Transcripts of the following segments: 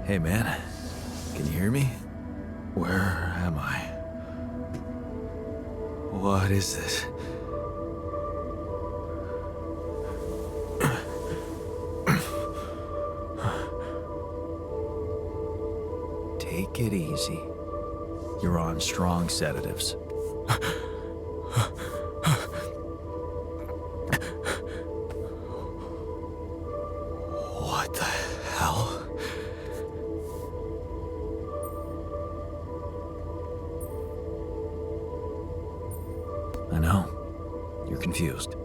Hey man, can you hear me? Where am I? What is this? Take it easy. You're on strong sedatives. What the hell? I know. You're confused.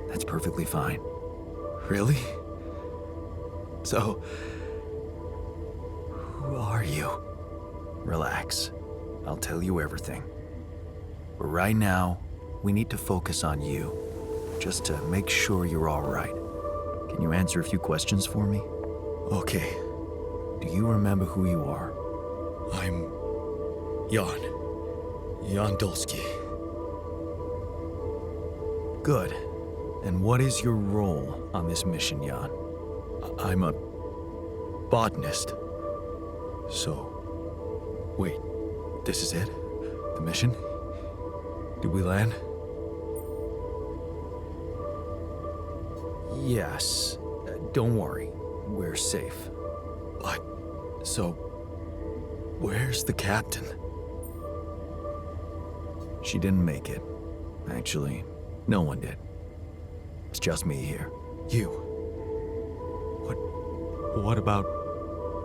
That's perfectly fine. Really? So, who are you? Relax. I'll tell you everything. But right now, we need to focus on you, just to make sure you're all right. Can you answer a few questions for me? Okay. Do you remember who you are? I'm Jan. Jan Dolsky. Good. And what is your role on this mission, Jan? I'm a botanist. So, wait, this is it? The mission? Did we land? Yes. Don't worry. We're safe. But, so, where's the captain? She didn't make it. Actually, no one did. It's just me here. You. What about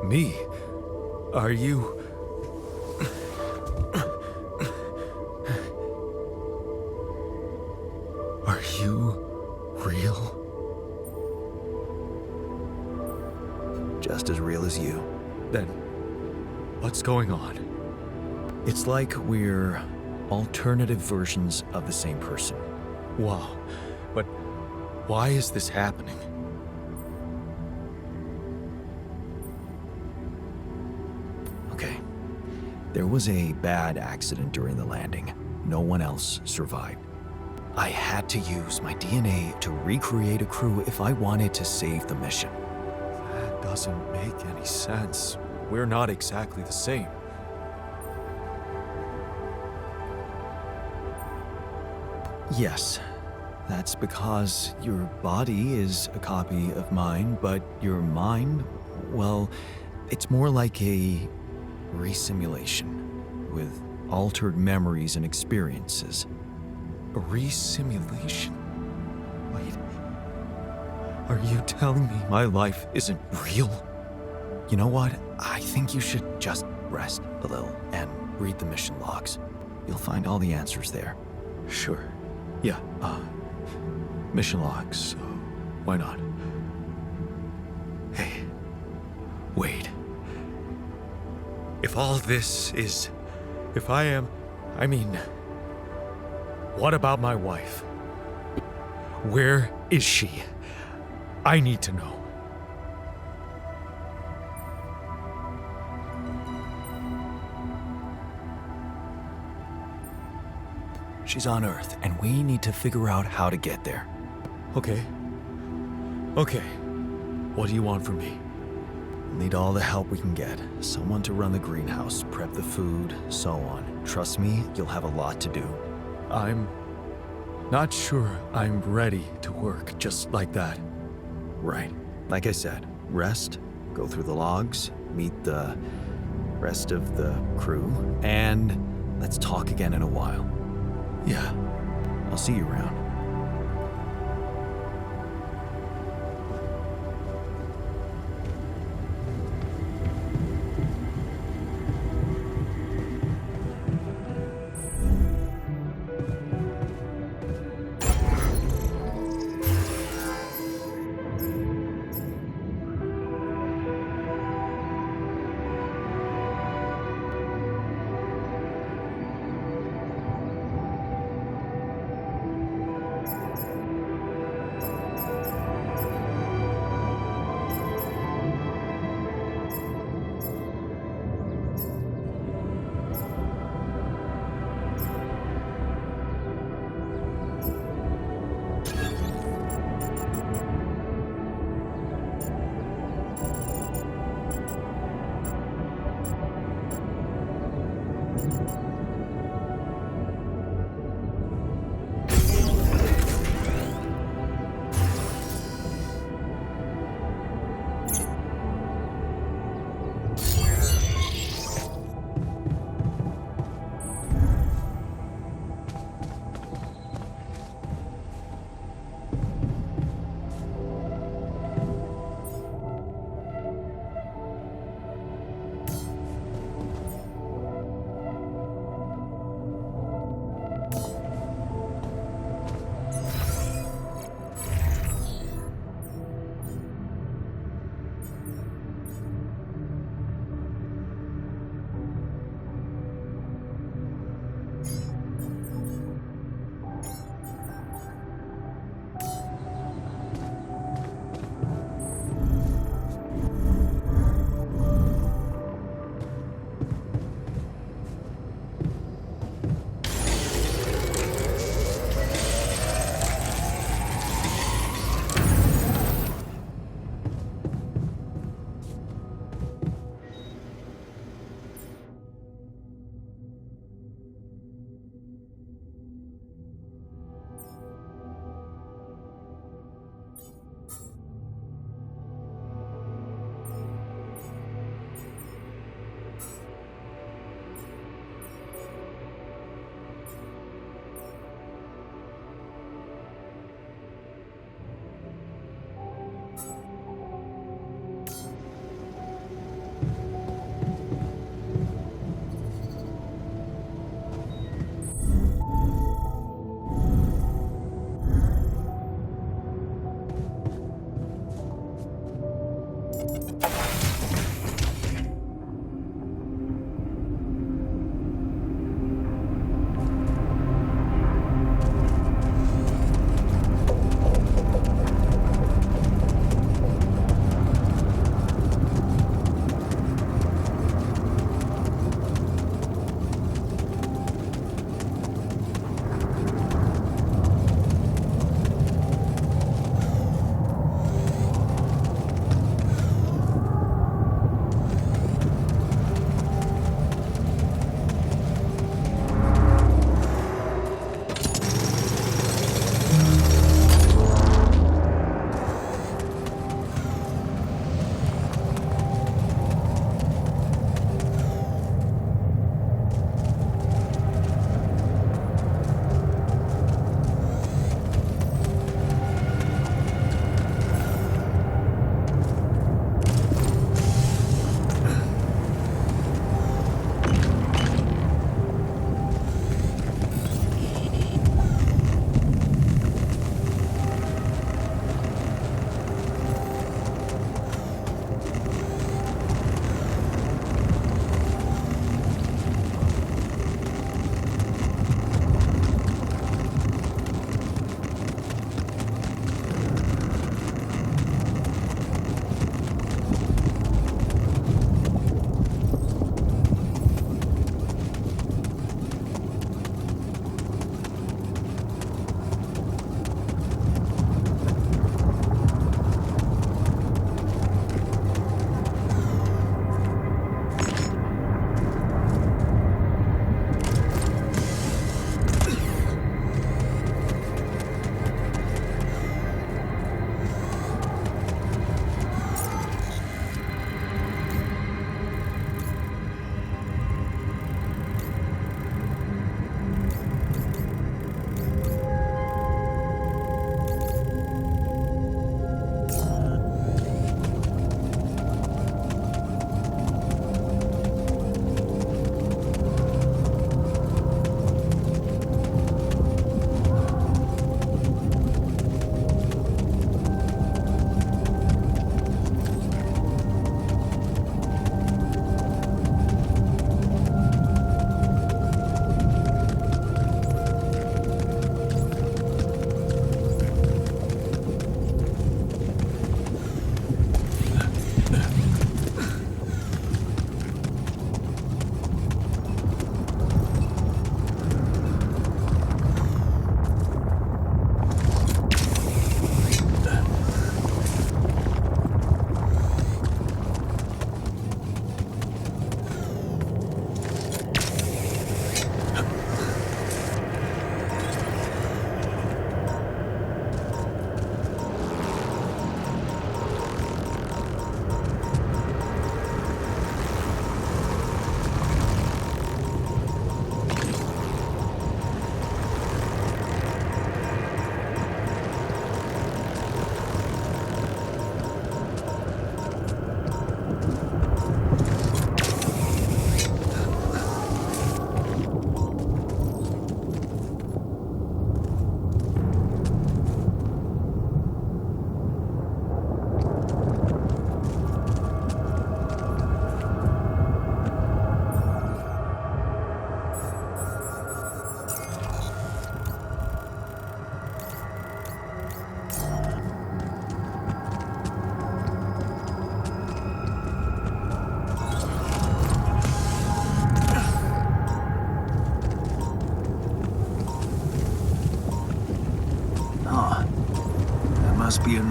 me? Are you... Are you real? Just as real as you. Then, what's going on? It's like we're alternative versions of the same person. Wow, but why is this happening? Okay. There was a bad accident during the landing. No one else survived. I had to use my DNA to recreate a crew if I wanted to save the mission. That doesn't make any sense. We're not exactly the same. Yes, that's because your body is a copy of mine, but your mind, well, it's more like a resimulation with altered memories and experiences. A resimulation? Wait, are you telling me my life isn't real? You know what? I think you should just rest a little and read the mission logs. You'll find all the answers there. Sure. Yeah, mission logs, why not? Hey, wait. If all this is... If I mean... What about my wife? Where is she? I need to know. She's on Earth, and we need to figure out how to get there. Okay. What do you want from me? We'll need all the help we can get. Someone to run the greenhouse, prep the food, so on. Trust me, you'll have a lot to do. I'm not sure I'm ready to work just like that. Right. Like I said, rest, go through the logs, meet the rest of the crew, and let's talk again in a while. Yeah. I'll see you around.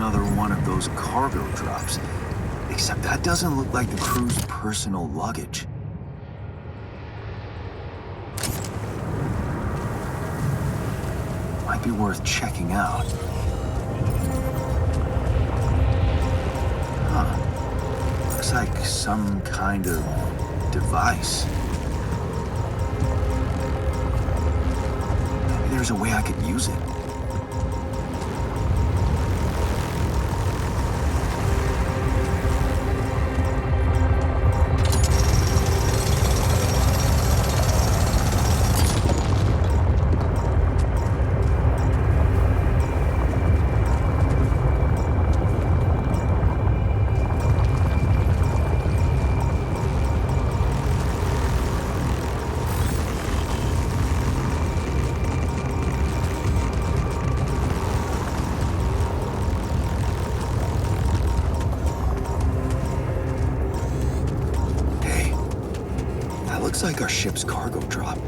another one of those cargo drops. Except that doesn't look like the crew's personal luggage. Might be worth checking out. Huh. Looks like some kind of device. Maybe there's a way I could use it. Looks like our ship's cargo drop.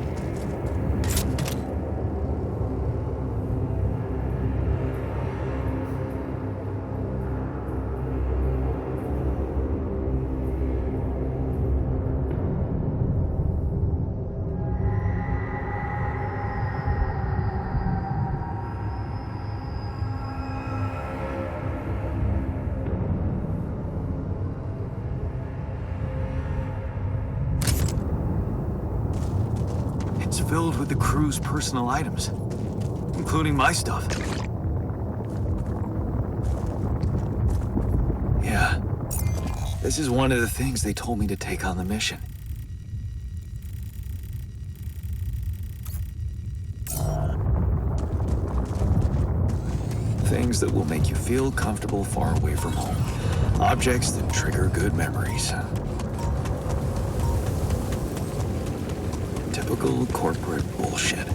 Filled with the crew's personal items, including my stuff. Yeah, this is one of the things they told me to take on the mission. Things that will make you feel comfortable far away from home. Objects that trigger good memories. Typical corporate bullshit.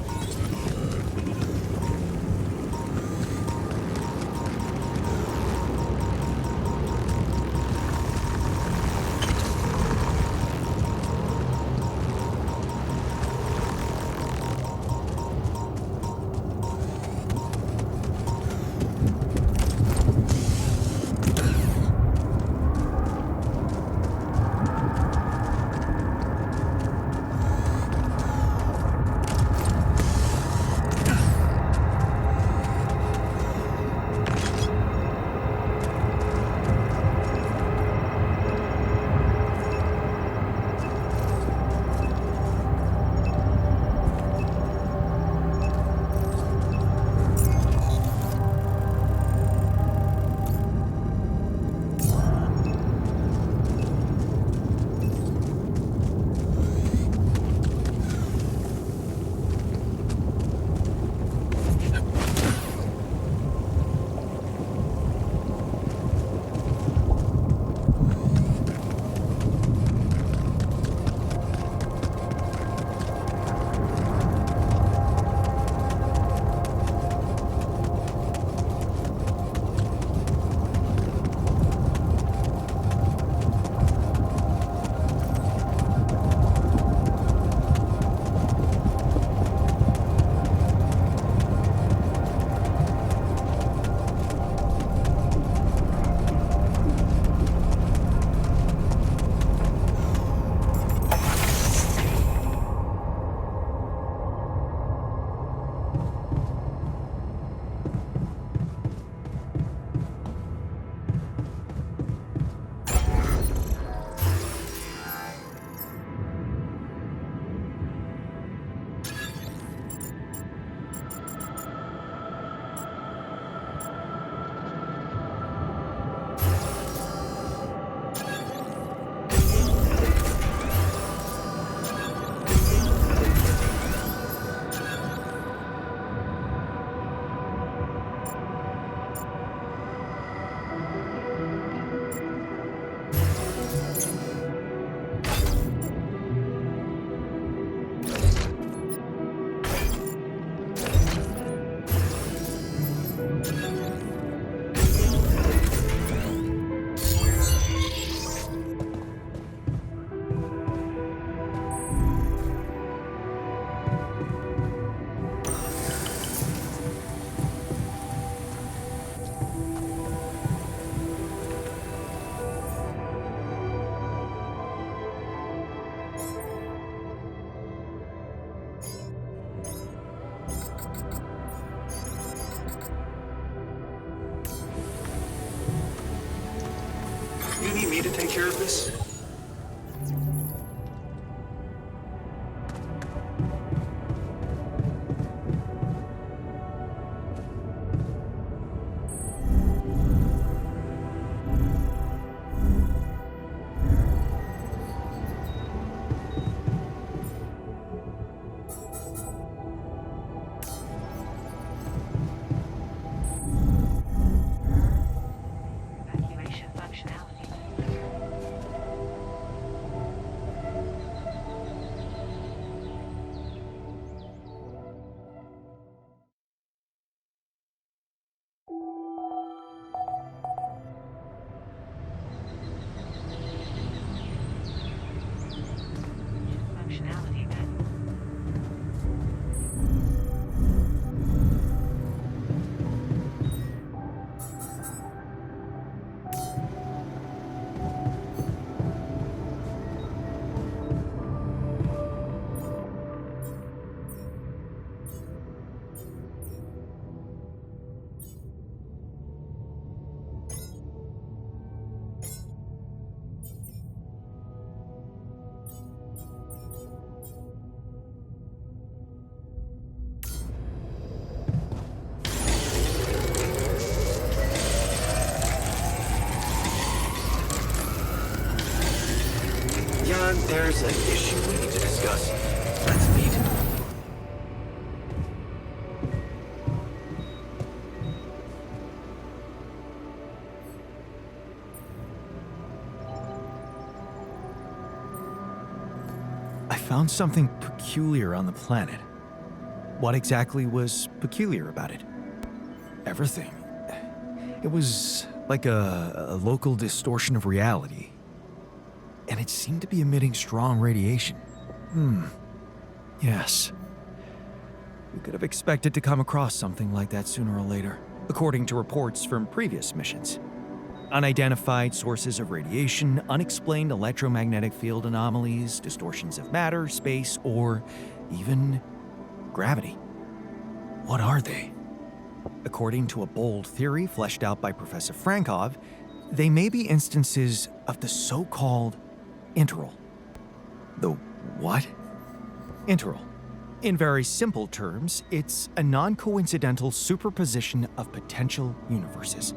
me to take care of this? Evacuation functionality. Functionality met. Jan, there's an issue we need to discuss. Let's meet. I found something peculiar on the planet. What exactly was peculiar about it? Everything. It was like a local distortion of reality. And it seemed to be emitting strong radiation. Yes. We could have expected to come across something like that sooner or later, according to reports from previous missions. Unidentified sources of radiation, unexplained electromagnetic field anomalies, distortions of matter, space, or even gravity. What are they? According to a bold theory fleshed out by Professor Frankov, they may be instances of the so-called interral. The what? Interral. In very simple terms, it's a non-coincidental superposition of potential universes.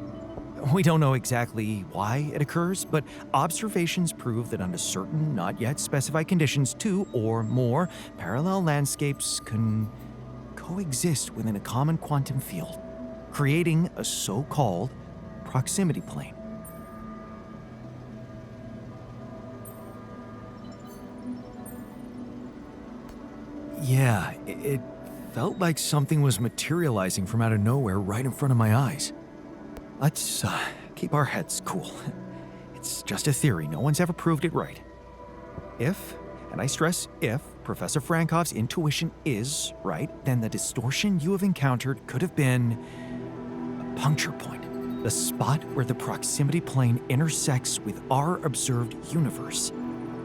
We don't know exactly why it occurs, but observations prove that under certain, not yet specified conditions, two or more parallel landscapes can coexist within a common quantum field, creating a so-called proximity plane. Yeah, it felt like something was materializing from out of nowhere right in front of my eyes. Let's keep our heads cool. It's just a theory. No one's ever proved it right. If, and I stress if, Professor Frankov's intuition is right, then the distortion you have encountered could have been a puncture point, the spot where the proximity plane intersects with our observed universe,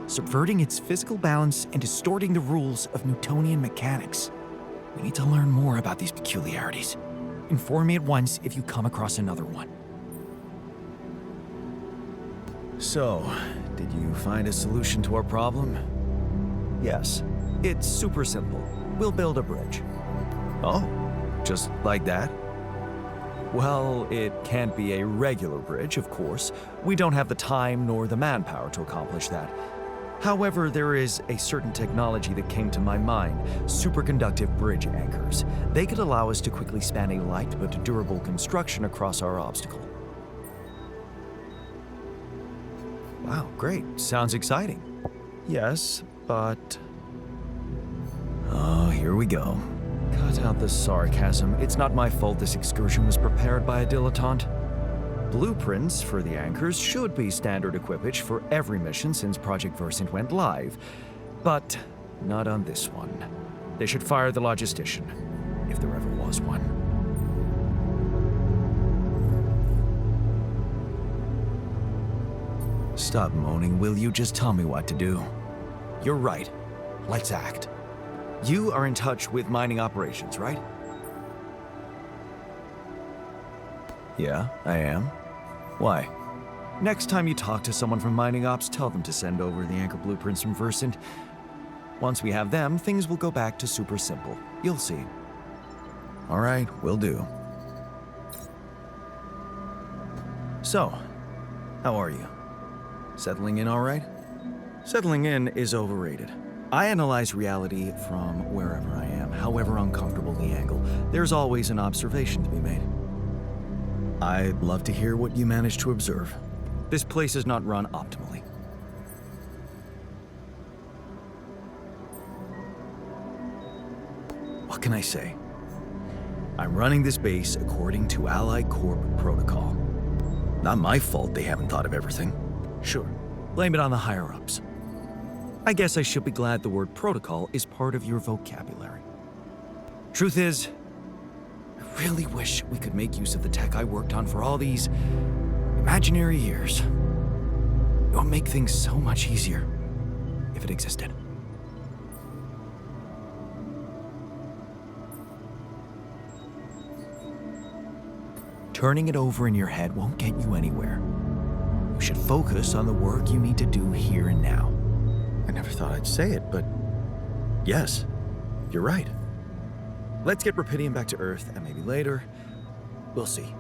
subverting its physical balance and distorting the rules of Newtonian mechanics. We need to learn more about these peculiarities. Inform me at once if you come across another one. So, did you find a solution to our problem? Yes. It's super simple. We'll build a bridge. Oh? Just like that? Well, it can't be a regular bridge, of course. We don't have the time nor the manpower to accomplish that. However, there is a certain technology that came to my mind, superconductive bridge anchors. They could allow us to quickly span a light but durable construction across our obstacle. Wow, great. Sounds exciting. Yes, but... Oh, here we go. Cut out the sarcasm. It's not my fault this excursion was prepared by a dilettante. Blueprints for the anchors should be standard equipage for every mission since Project Versant went live, but not on this one. They should fire the logistician, if there ever was one. Stop moaning, will you? Just tell me what to do. You're right. Let's act. You are in touch with mining operations, right? Yeah, I am. Why? Next time you talk to someone from Mining Ops, tell them to send over the anchor blueprints from Versant. Once we have them, things will go back to super simple. You'll see. All right, will do. So, how are you? Settling in all right? Settling in is overrated. I analyze reality from wherever I am, however uncomfortable the angle. There's always an observation to be made. I'd love to hear what you managed to observe. This place is not run optimally. What can I say? I'm running this base according to Allied Corp protocol. Not my fault they haven't thought of everything. Sure, blame it on the higher-ups. I guess I should be glad the word protocol is part of your vocabulary. Truth is, I really wish we could make use of the tech I worked on for all these imaginary years. It would make things so much easier if it existed. Turning it over in your head won't get you anywhere. You should focus on the work you need to do here and now. I never thought I'd say it, but yes, you're right. Let's get Rapidium back to Earth, and maybe later, we'll see.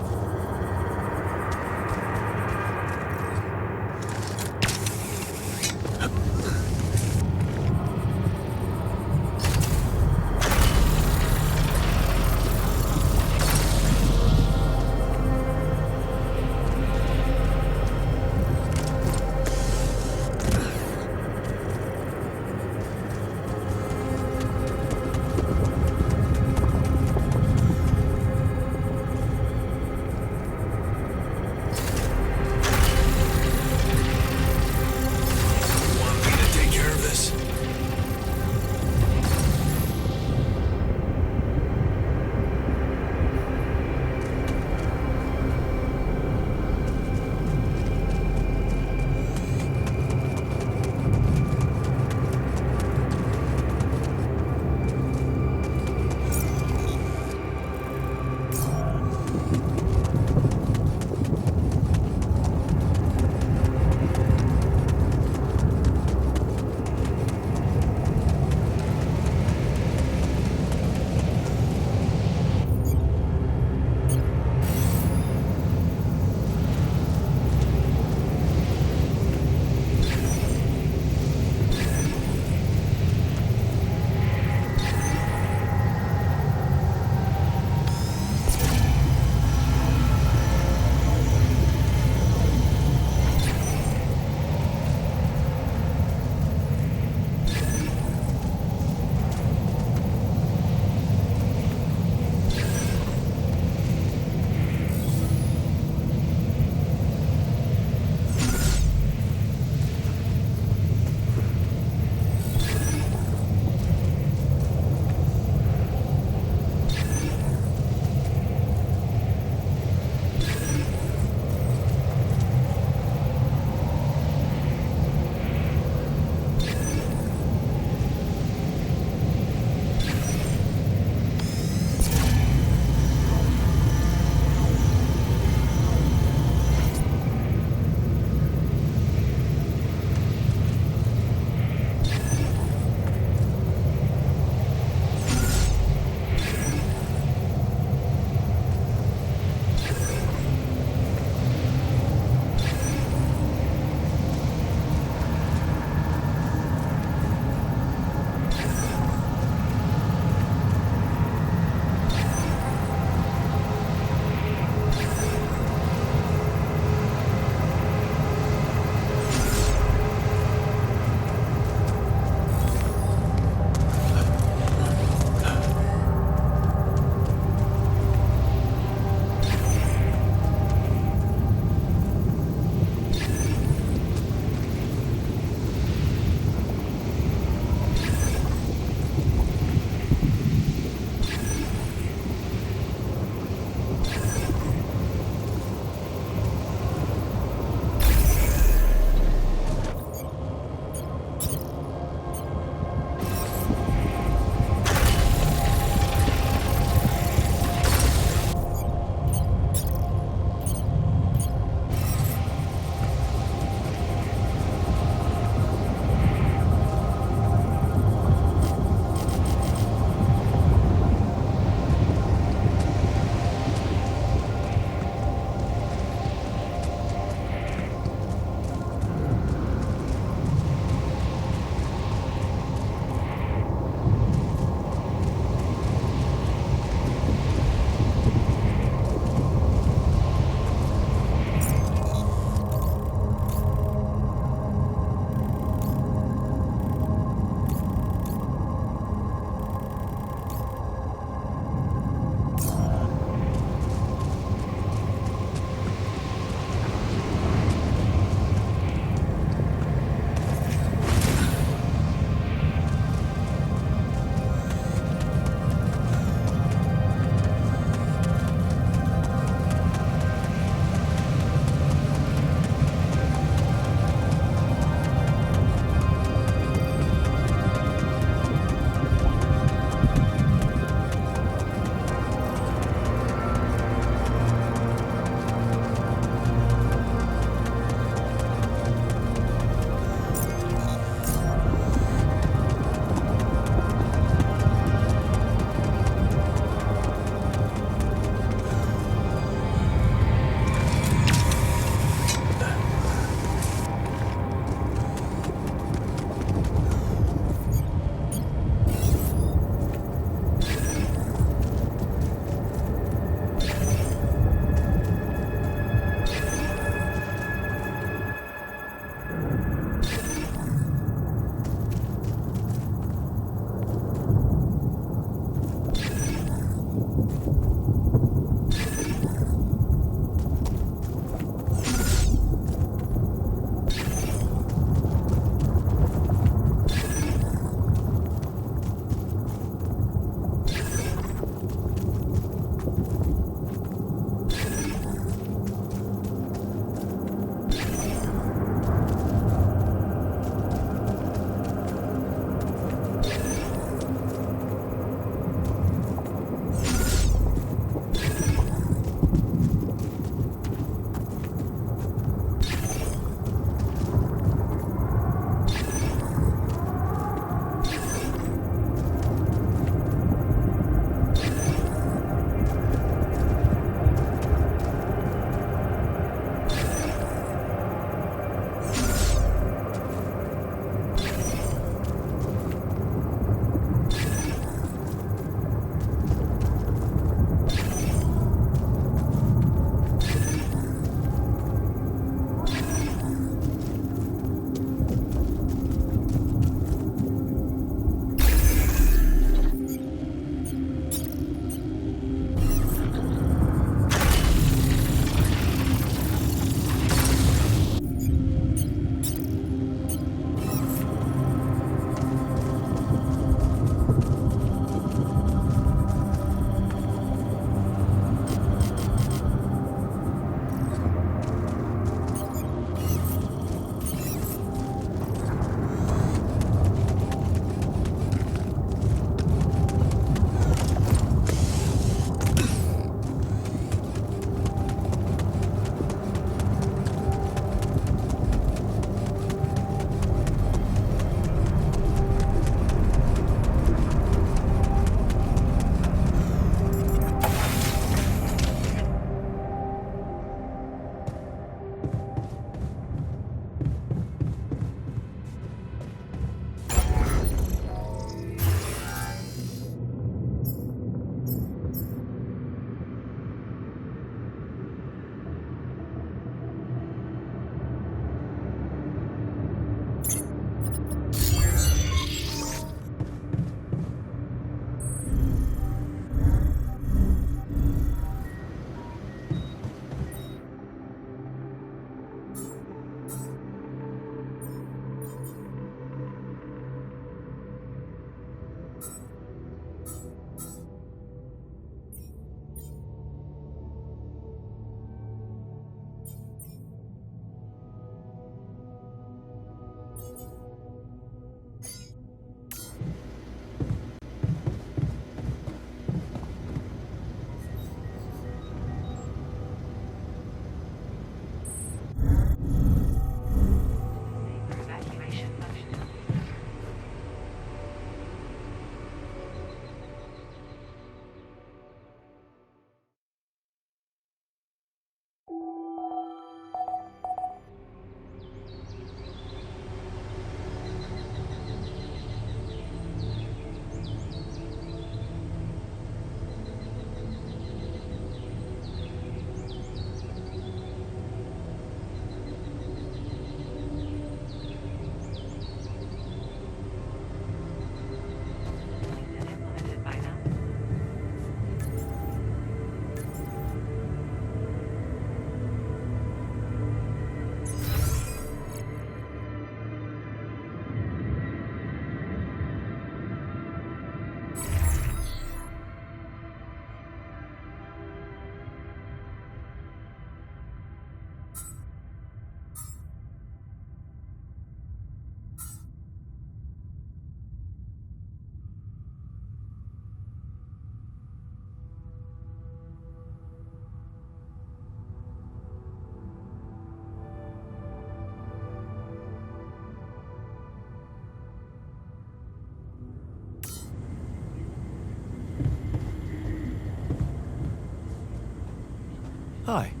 Hi.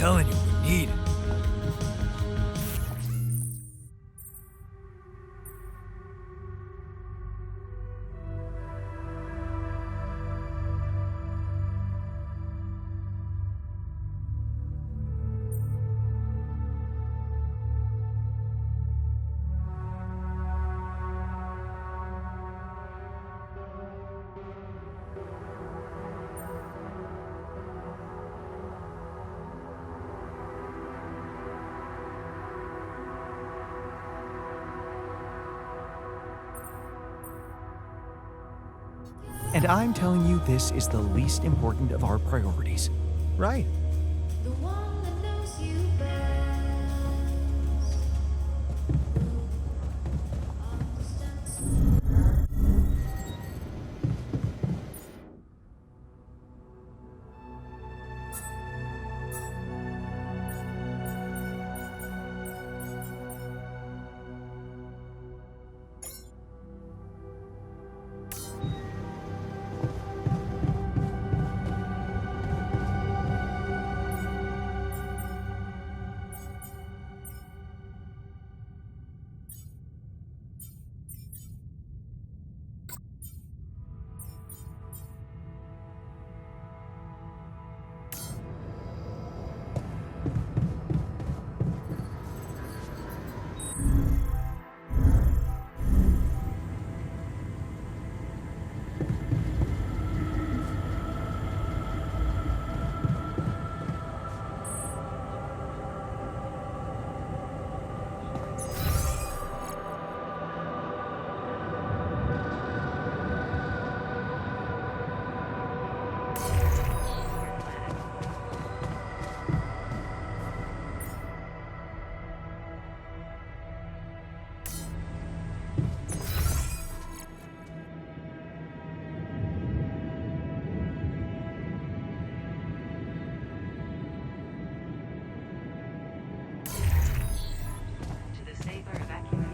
telling you, we need it. And I'm telling you this is the least important of our priorities. Right? The one that knows you best. Understands. To the safer evacuation.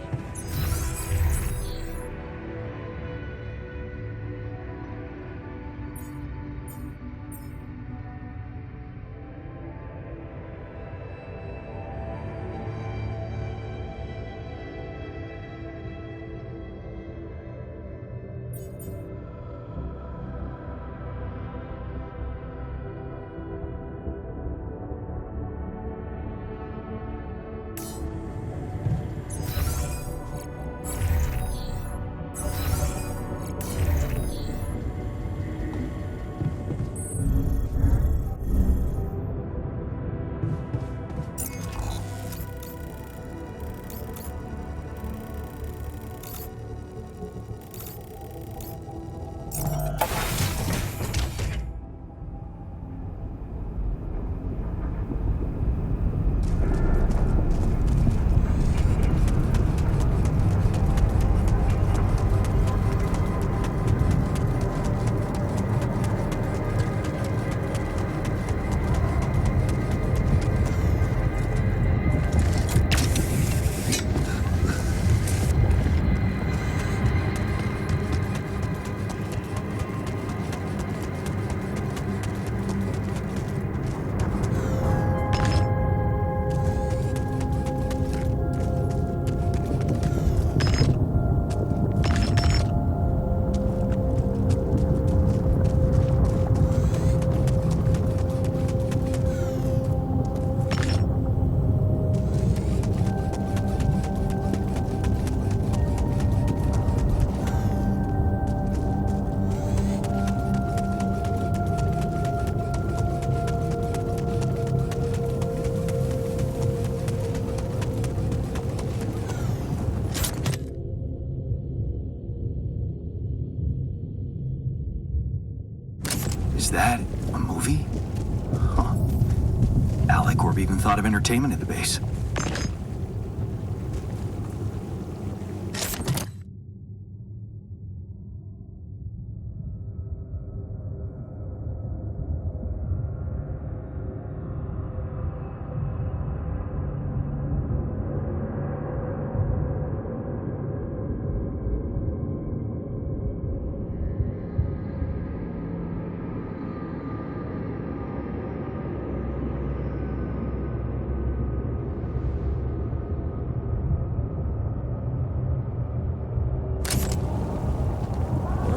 Is that a movie? Huh. AliCorp even thought of entertainment at the base.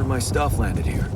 None of my stuff landed here.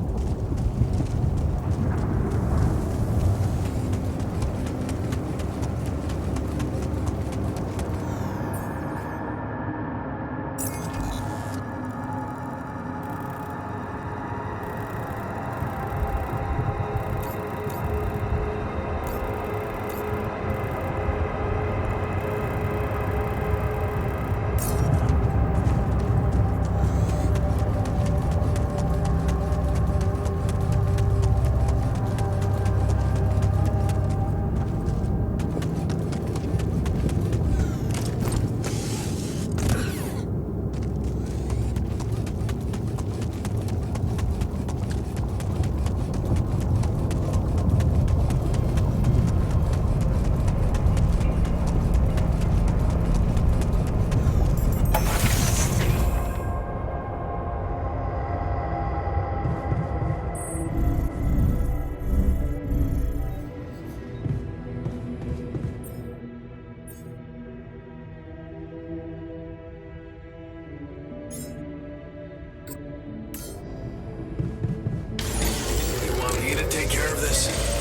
You want me to take care of this?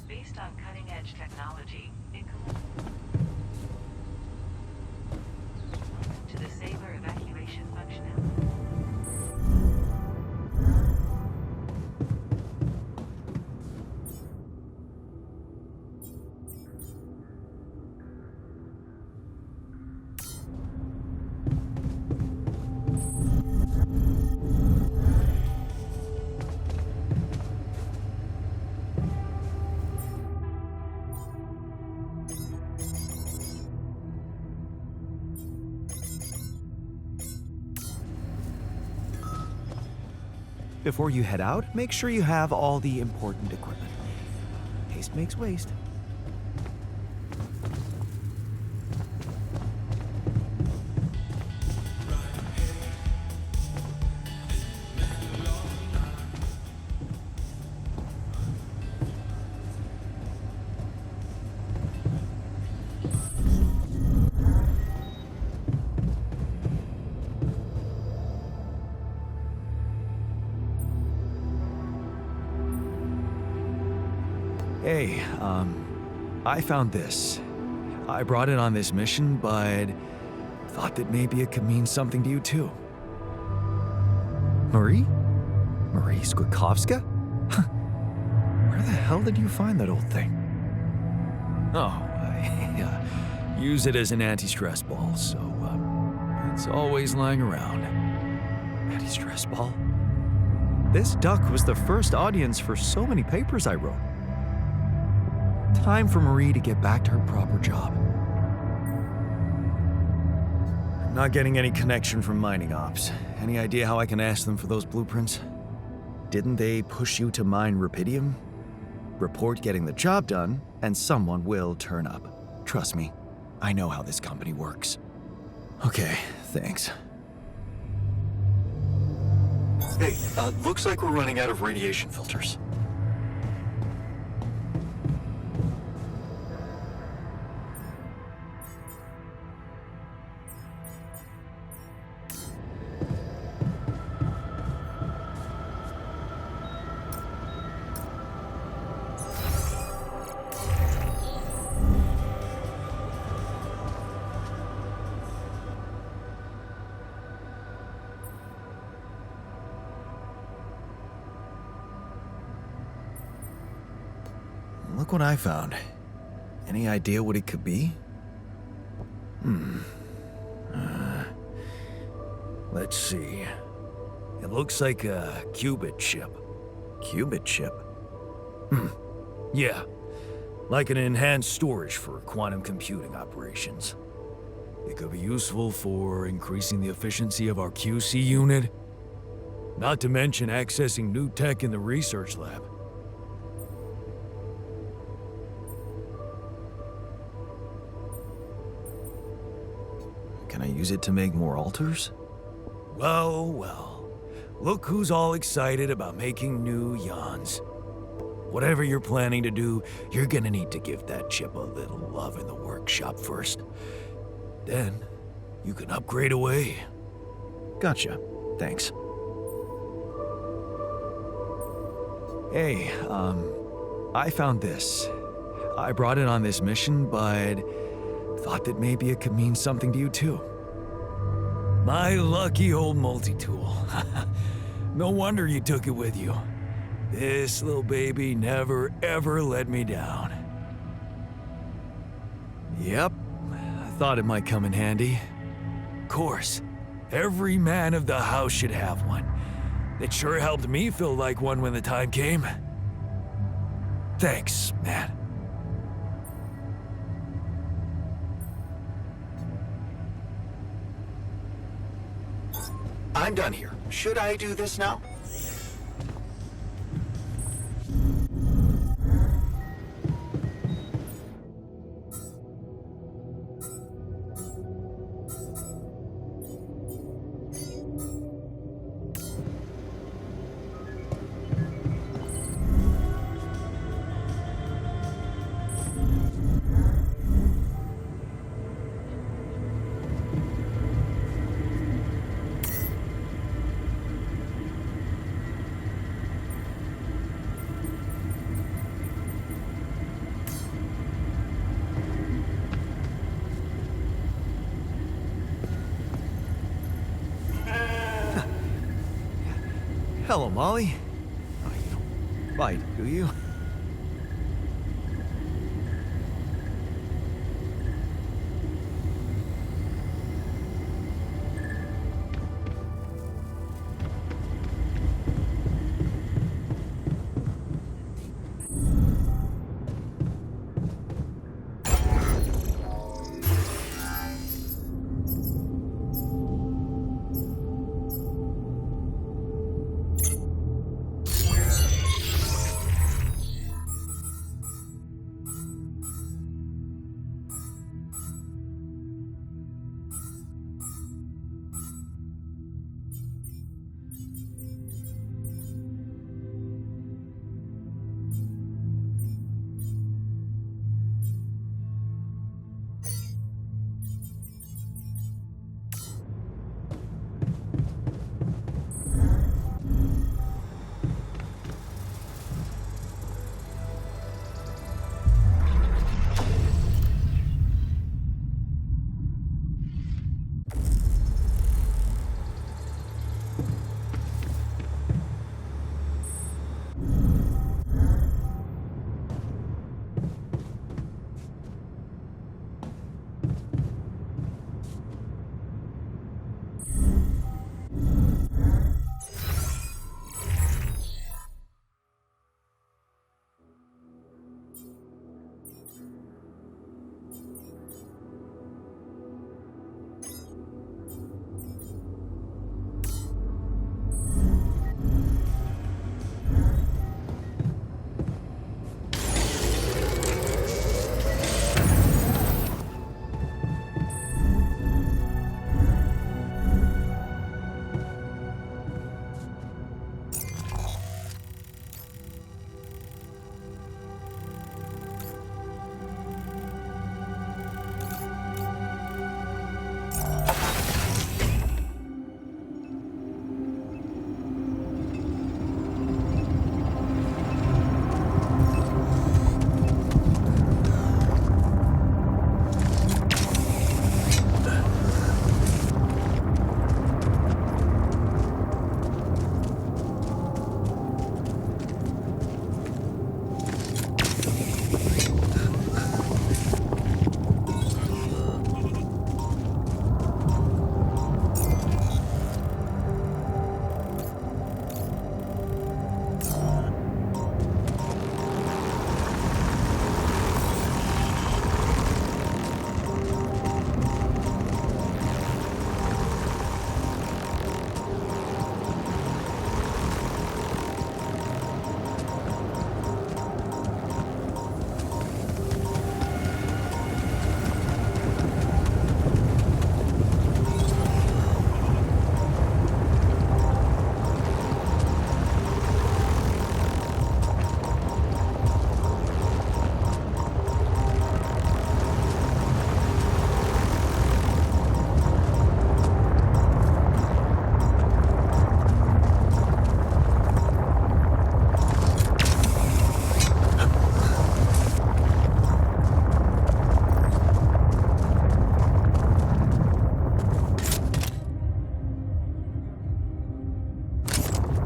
Based on cutting-edge technology, to the Saber evacuation functionality. Before you head out, make sure you have all the important equipment. Haste makes waste. Hey, I found this. I brought it on this mission, but thought that maybe it could mean something to you too. Marie? Marie Skwikovska? Where the hell did you find that old thing? Oh, I use it as an anti-stress ball, so it's always lying around. Anti-stress ball? This duck was the first audience for so many papers I wrote. Time for Marie to get back to her proper job. I'm not getting any connection from mining ops. Any idea how I can ask them for those blueprints? Didn't they push you to mine rubidium? Report getting the job done, and someone will turn up. Trust me, I know how this company works. Okay, thanks. Hey, looks like we're running out of radiation filters. Look what I found. Any idea what it could be? Let's see. It looks like a qubit chip. Qubit chip? Yeah. Like an enhanced storage for quantum computing operations. It could be useful for increasing the efficiency of our QC unit. Not to mention accessing new tech in the research lab. Can I use it to make more altars? Well. Look who's all excited about making new yawns. Whatever you're planning to do, you're gonna need to give that chip a little love in the workshop first. Then, you can upgrade away. Gotcha. Thanks. Hey, I found this. I brought it on this mission, but thought that maybe it could mean something to you too. My lucky old multi-tool. No wonder you took it with you. This little baby never ever let me down. Yep, I thought it might come in handy. Of course, every man of the house should have one. It sure helped me feel like one when the time came. Thanks, man. I'm done here. Should I do this now? Hello, Molly. Oh, you don't bite, do you?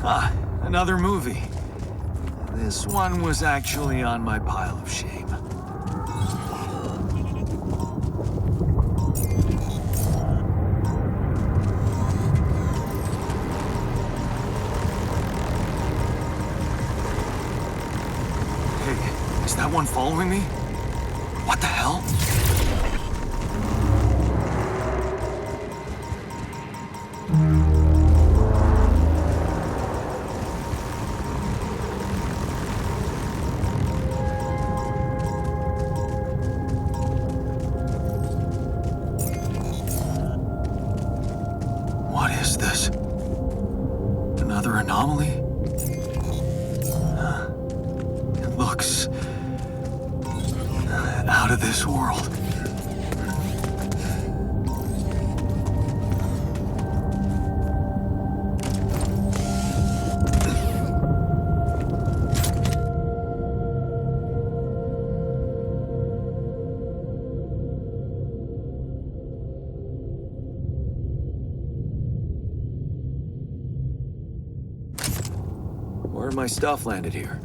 Ah, another movie. This one was actually on my pile of shame. Hey, is that one following me? What the hell? What is this? Another anomaly? It looks out of this world. Where my stuff landed here.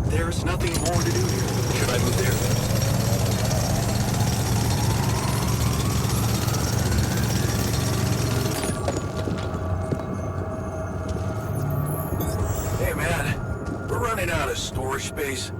There's nothing more to do here. Should I move there? Hey man, we're running out of storage space.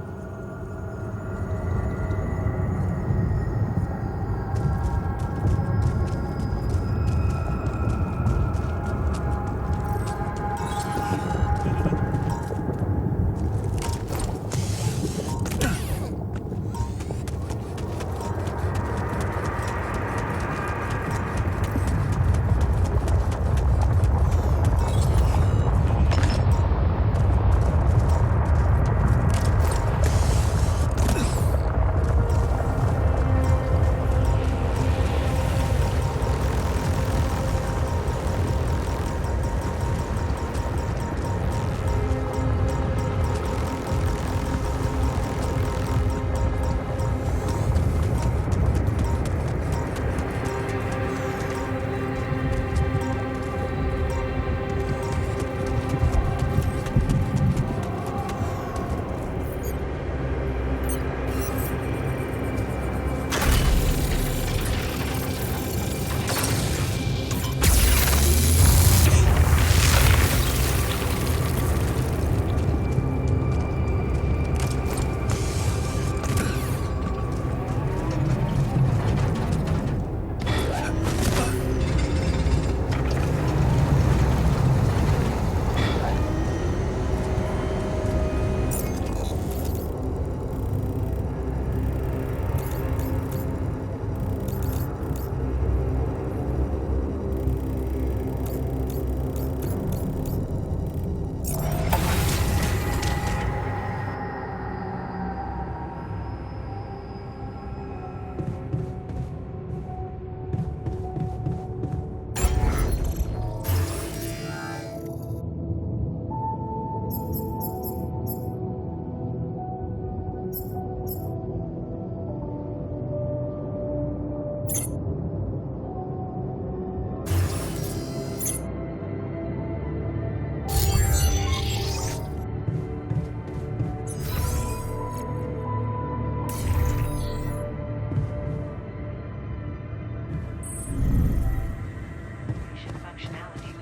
Functionality.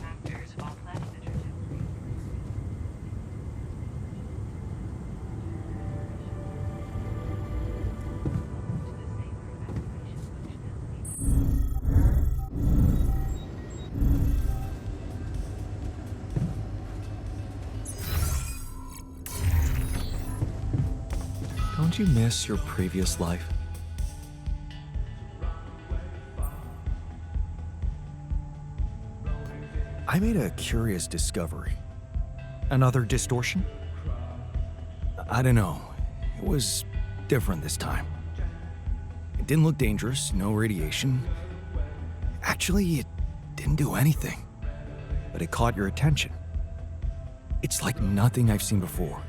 Factors of all planning literature. Don't you miss your previous life? I made a curious discovery. Another distortion? I don't know. It was different this time. It didn't look dangerous, no radiation. Actually, it didn't do anything. But it caught your attention. It's like nothing I've seen before.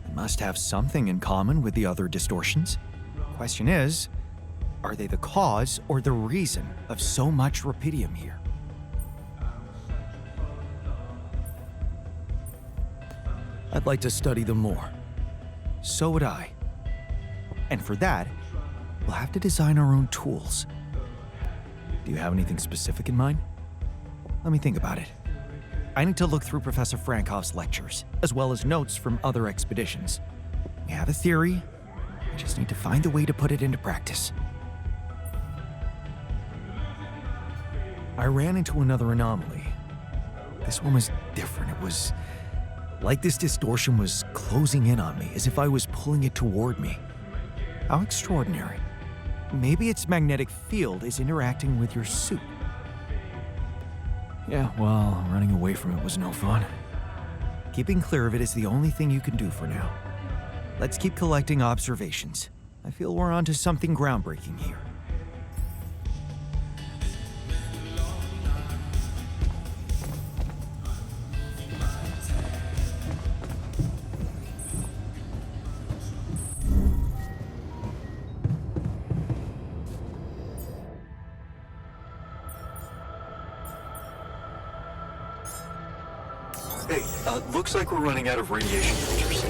It must have something in common with the other distortions. Question is, are they the cause or the reason of so much rupidium here? I'd like to study them more. So would I. And for that, we'll have to design our own tools. Do you have anything specific in mind? Let me think about it. I need to look through Professor Frankoff's lectures, as well as notes from other expeditions. We have a theory, we just need to find a way to put it into practice. I ran into another anomaly. This one was different. It was like this distortion was closing in on me, as if I was pulling it toward me. How extraordinary. Maybe its magnetic field is interacting with your suit. Yeah, well, running away from it was no fun. Keeping clear of it is the only thing you can do for now. Let's keep collecting observations. I feel we're onto something groundbreaking here. Hey, looks like we're running out of radiation filters.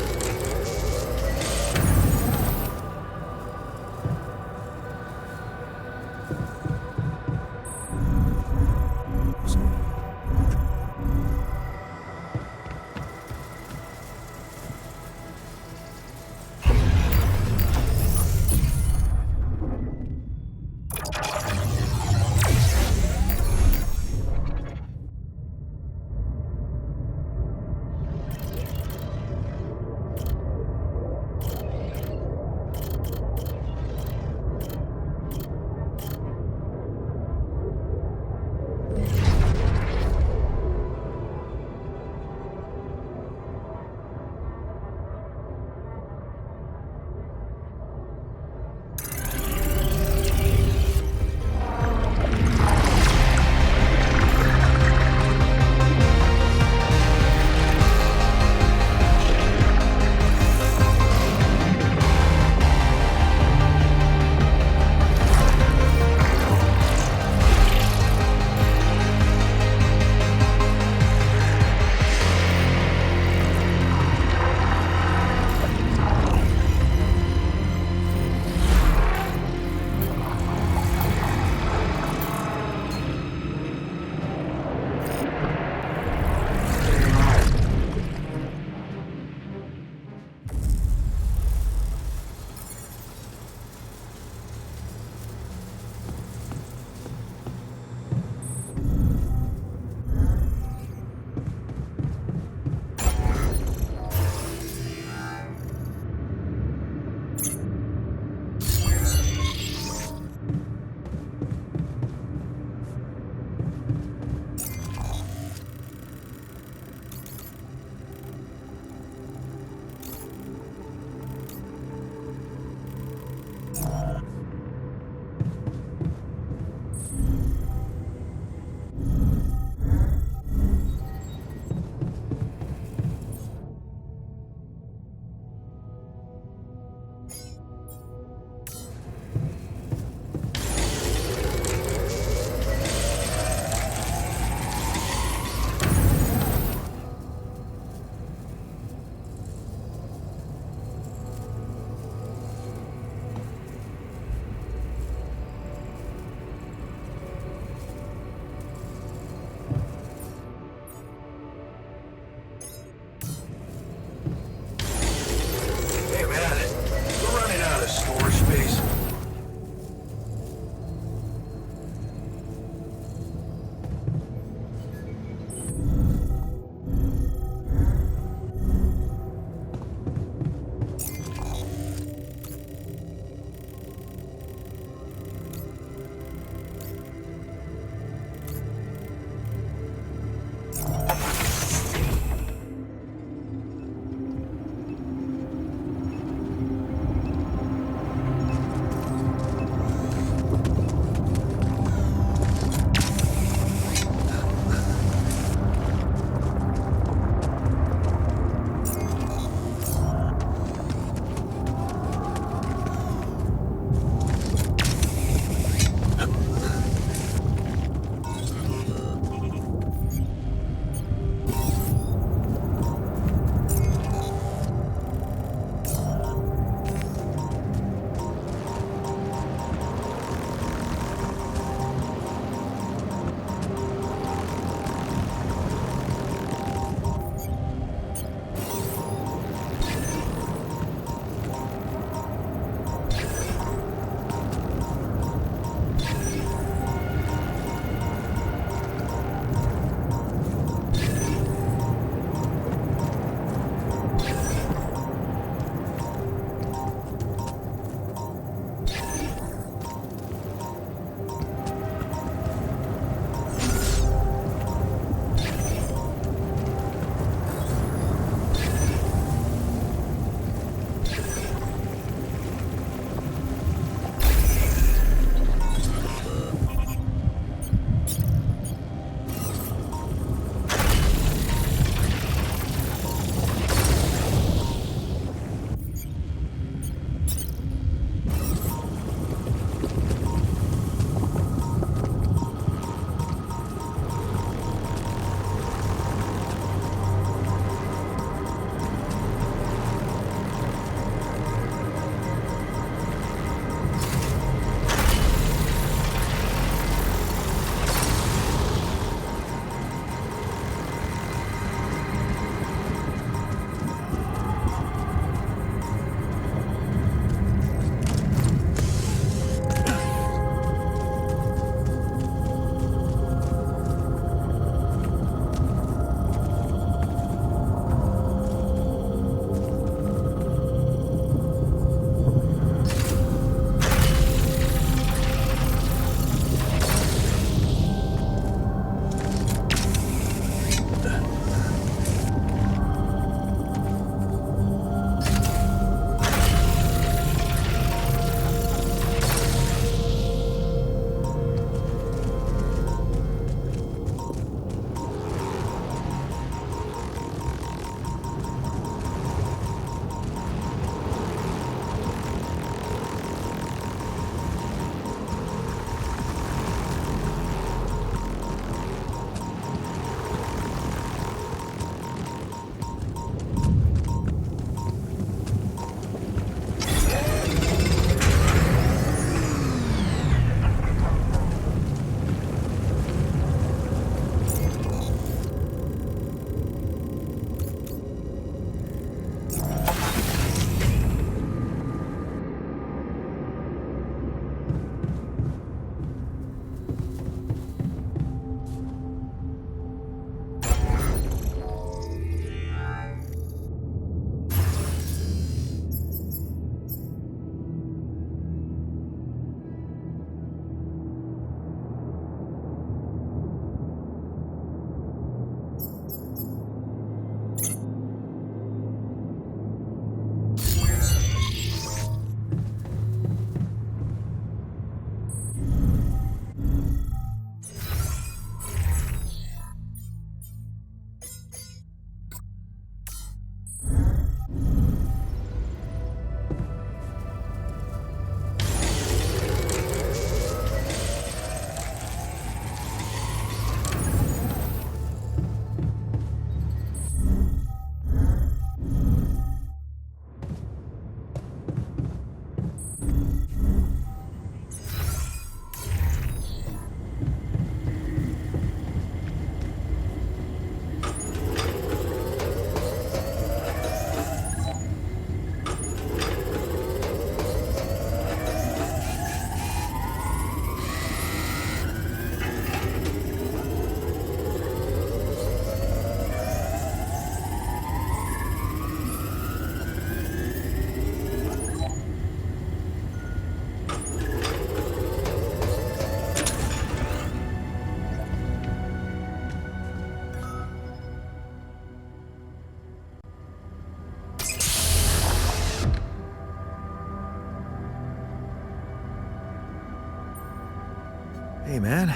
Hey, man.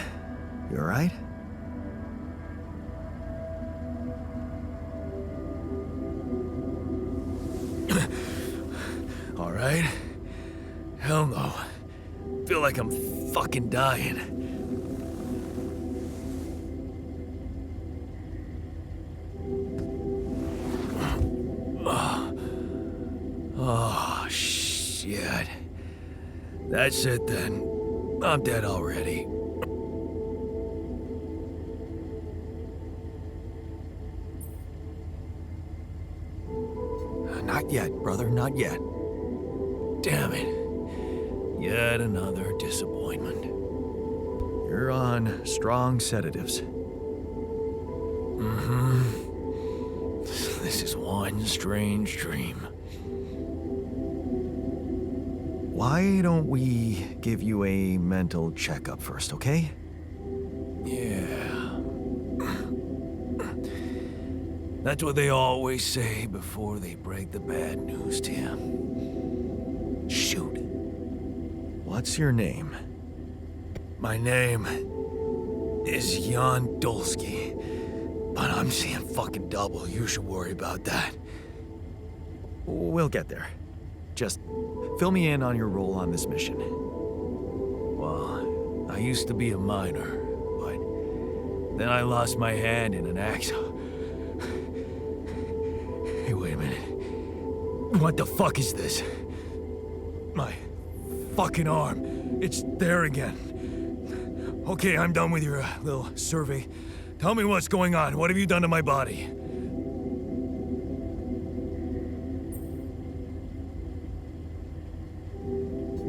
You alright? Alright? Hell no. Feel like I'm fucking dying. Oh, shit. That's it then. I'm dead already. Not yet, brother, not yet. Damn it. Yet another disappointment. You're on strong sedatives. This is one strange dream. Why don't we give you a mental checkup first, okay? Yeah. That's what they always say before they break the bad news to you. Shoot. What's your name? My name is Jan Dolsky, but I'm seeing fucking double. You should worry about that. We'll get there. Just fill me in on your role on this mission. Well, I used to be a miner, but then I lost my hand in an accident. Hey, wait a minute. What the fuck is this? My fucking arm. It's there again. Okay, I'm done with your little survey. Tell me what's going on. What have you done to my body?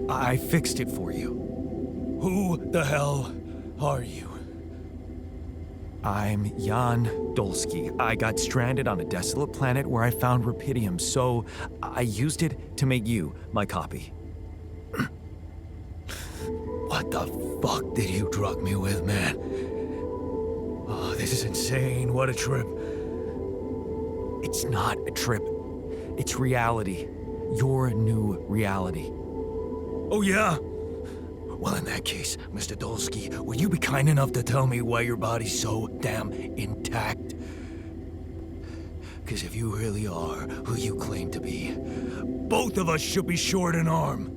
I fixed it for you. Who the hell are you? I'm Jan Dolsky. I got stranded on a desolate planet where I found rupidium, so I used it to make you my copy. What the fuck did you drug me with, man? Oh, this is insane. What a trip. It's not a trip. It's reality. Your new reality. Oh, yeah? Well, in that case, Mr. Dolsky, will you be kind enough to tell me why your body's so damn intact? Because if you really are who you claim to be, both of us should be short an arm.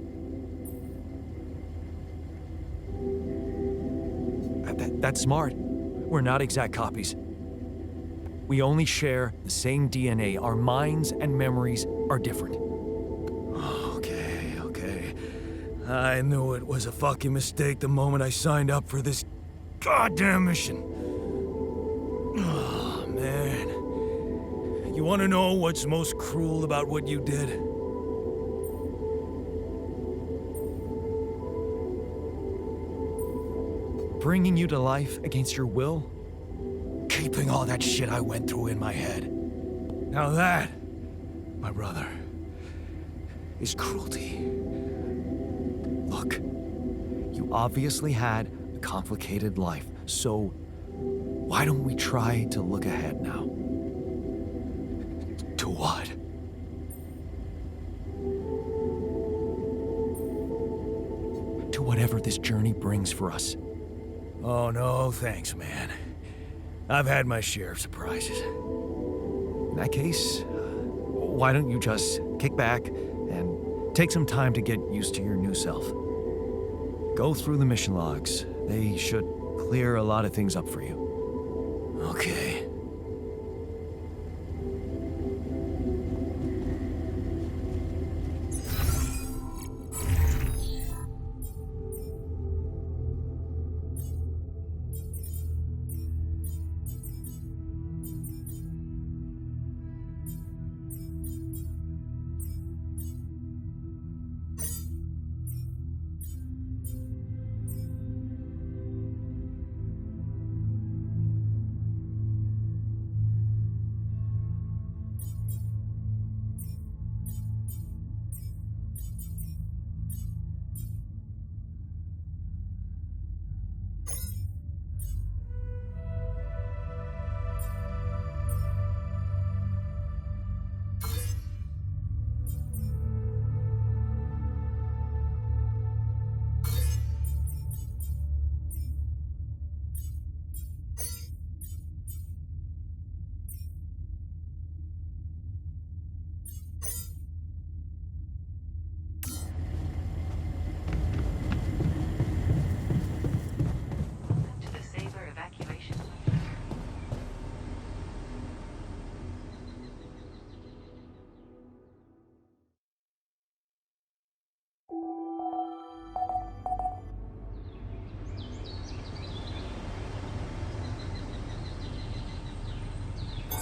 That's smart. We're not exact copies. We only share the same DNA. Our minds and memories are different. Okay. I knew it was a fucking mistake the moment I signed up for this goddamn mission. Oh, man. You want to know what's most cruel about what you did? Bringing you to life against your will? Keeping all that shit I went through in my head. Now that, my brother, is cruelty. Look, you obviously had a complicated life, so why don't we try to look ahead now? To what? To whatever this journey brings for us. Oh, no, thanks, man. I've had my share of surprises. In that case, why don't you just kick back and take some time to get used to your new self? Go through the mission logs. They should clear a lot of things up for you. Okay.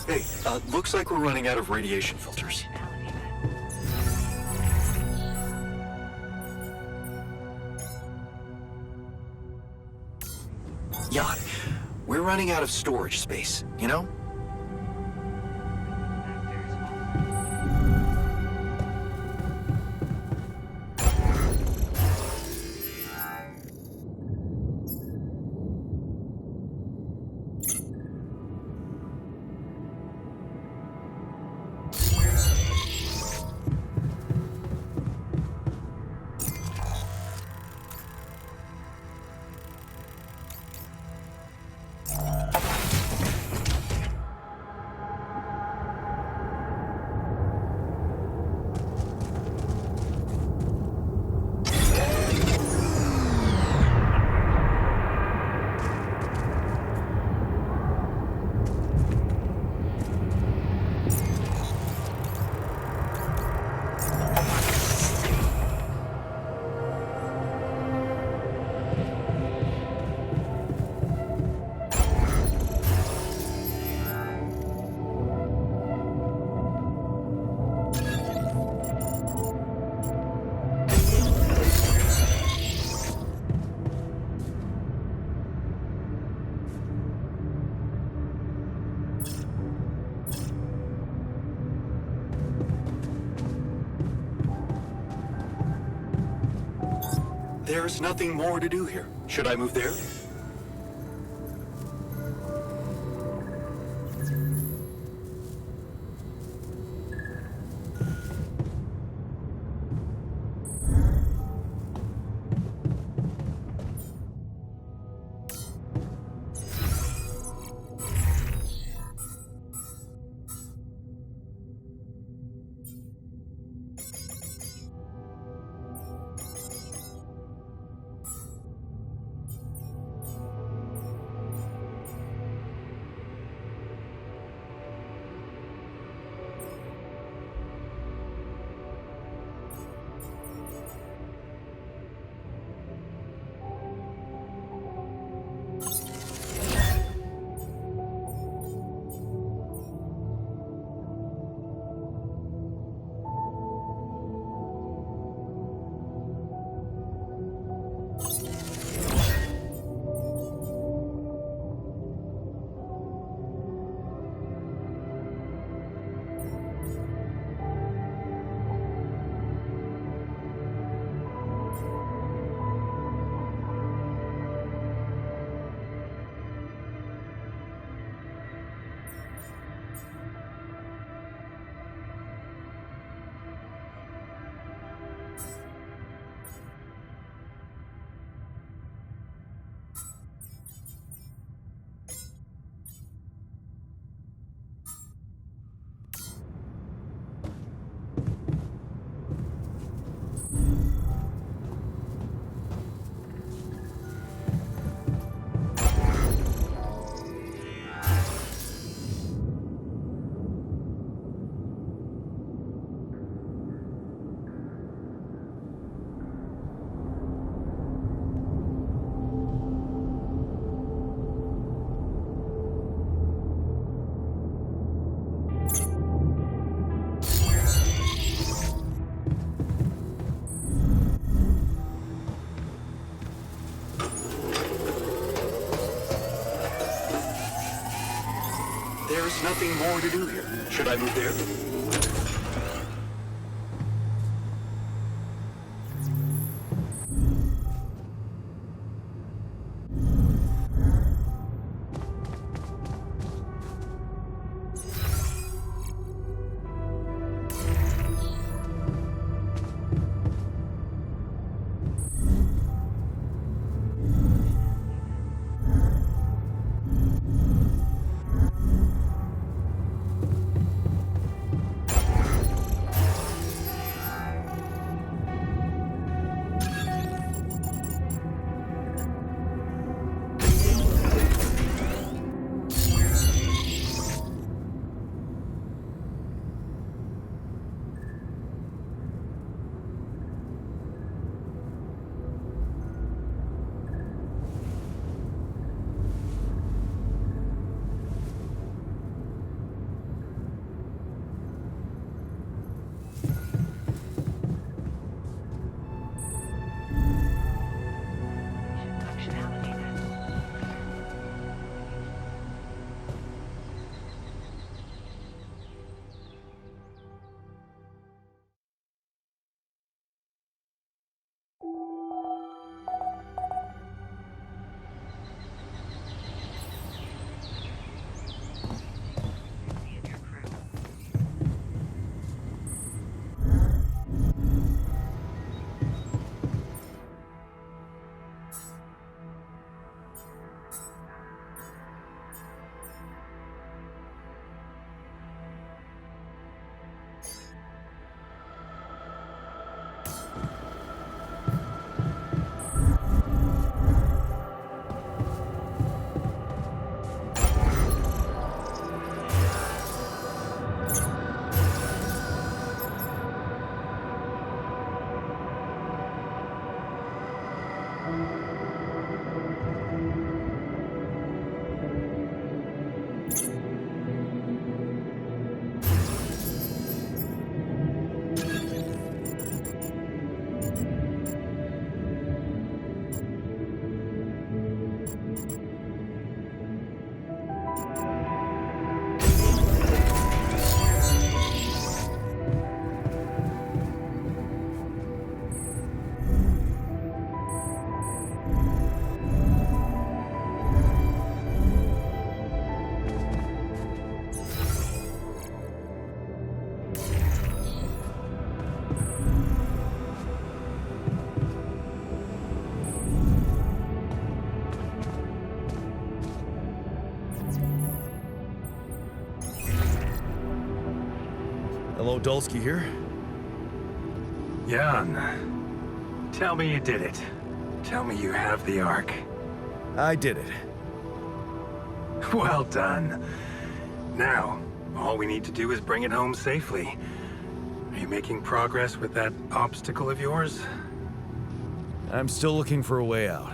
Hey, looks like we're running out of radiation filters. Functionality vent. Jan, we're running out of storage space, you know? Vectors There's nothing more to do here. Should I move there? There's nothing more to do here. Should I move there? Hello, Dulski here. Jan, tell me you did it. Tell me you have the Ark. I did it. Well done. Now, all we need to do is bring it home safely. Are you making progress with that obstacle of yours? I'm still looking for a way out.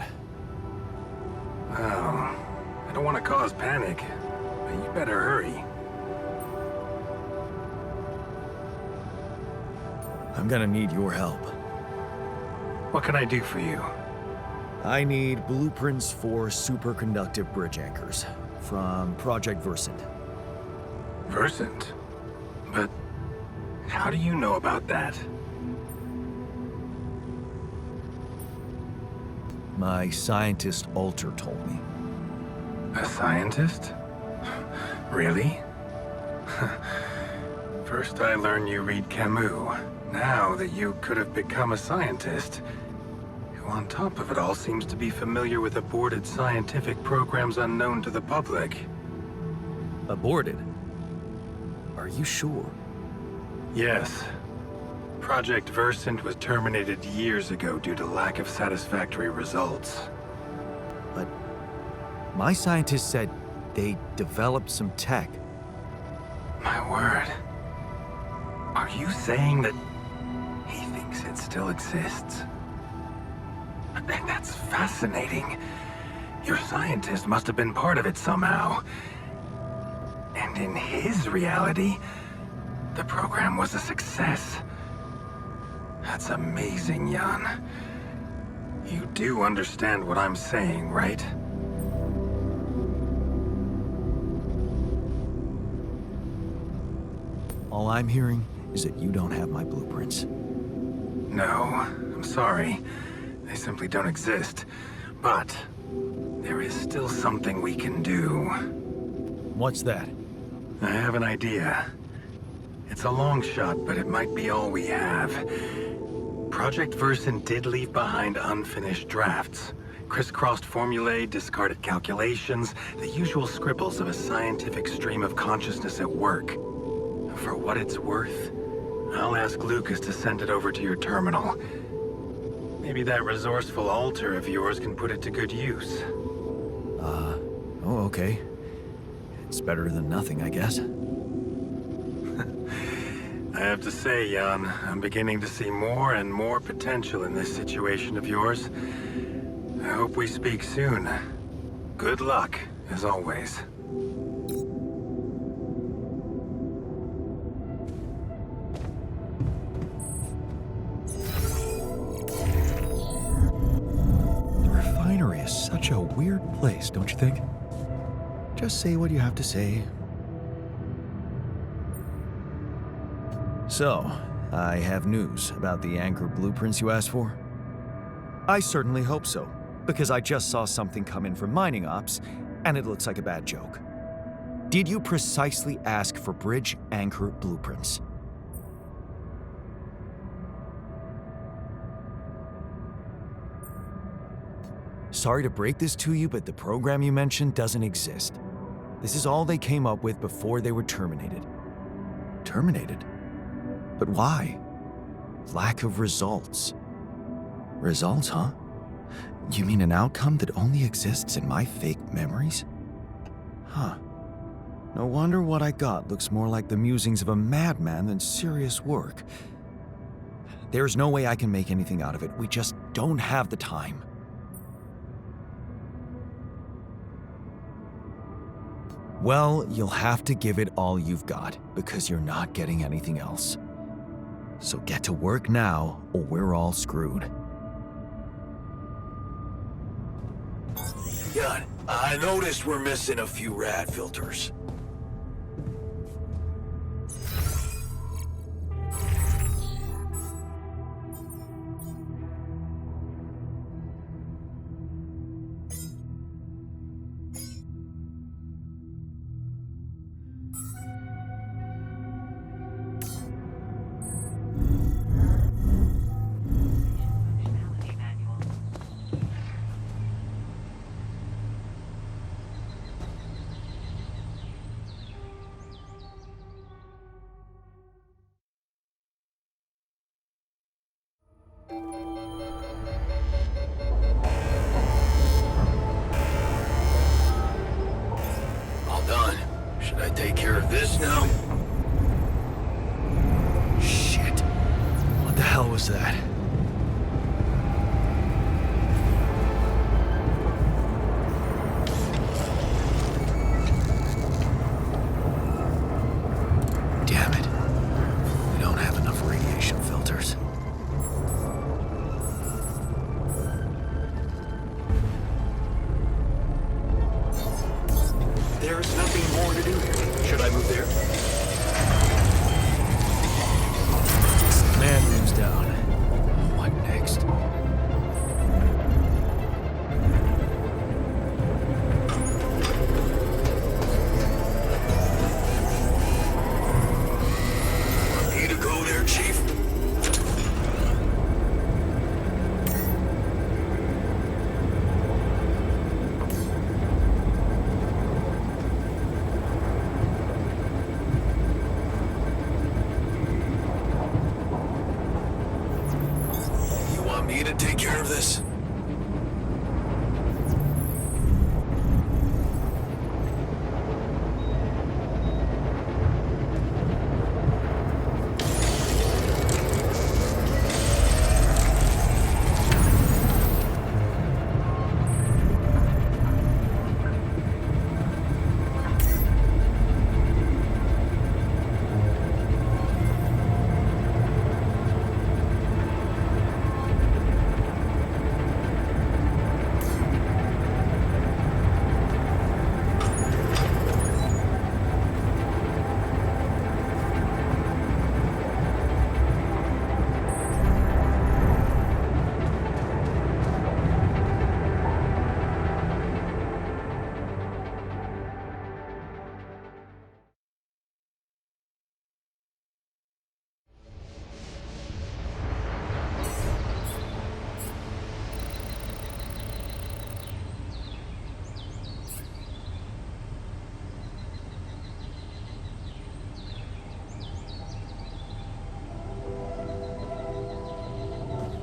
Oh, I don't want to cause panic, but you better hurry. I'm gonna need your help. What can I do for you? I need blueprints for superconductive bridge anchors from Project Versant. Versant? But how do you know about that? My scientist Alter told me. A scientist? Really? First I learned you read Camus. Now that you could have become a scientist, who on top of it all seems to be familiar with aborted scientific programs unknown to the public. Aborted? Are you sure? Yes. Project Versant was terminated years ago due to lack of satisfactory results. But my scientist said they developed some tech. My word. Are you saying that he thinks it still exists? That's fascinating. Your scientist must have been part of it somehow. And in his reality, the program was a success. That's amazing, Jan. You do understand what I'm saying, right? All I'm hearing is that you don't have my blueprints. No, I'm sorry. They simply don't exist. But there is still something we can do. What's that? I have an idea. It's a long shot, but it might be all we have. Project Versant did leave behind unfinished drafts. Crisscrossed formulae, discarded calculations, the usual scribbles of a scientific stream of consciousness at work. For what it's worth, I'll ask Lucas to send it over to your terminal. Maybe that resourceful Alter of yours can put it to good use. Oh, okay. It's better than nothing, I guess. I have to say, Jan, I'm beginning to see more and more potential in this situation of yours. I hope we speak soon. Good luck, as always. The refinery is such a weird place, don't you think? Just say what you have to say. So, I have news about the anchor blueprints you asked for? I certainly hope so, because I just saw something come in from mining ops, and it looks like a bad joke. Did you precisely ask for bridge anchor blueprints? Sorry to break this to you, but the program you mentioned doesn't exist. This is all they came up with before they were terminated. Terminated? But why? Lack of results. Results, huh? You mean an outcome that only exists in my fake memories? Huh. No wonder what I got looks more like the musings of a madman than serious work. There's no way I can make anything out of it. We just don't have the time. Well, you'll have to give it all you've got, because you're not getting anything else. So get to work now, or we're all screwed. Good. I noticed we're missing a few rad filters. Functionality manual. this.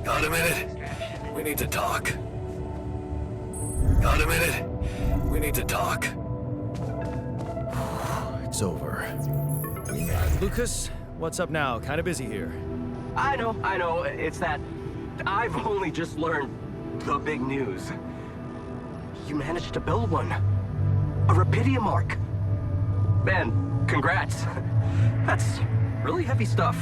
Got a minute? We need to talk. Got a minute? We need to talk. It's over. Lucas, what's up now? Kinda busy here. I know. It's that I've only just learned the big news. You managed to build one. A Rapidium Arc. Man, congrats. That's really heavy stuff.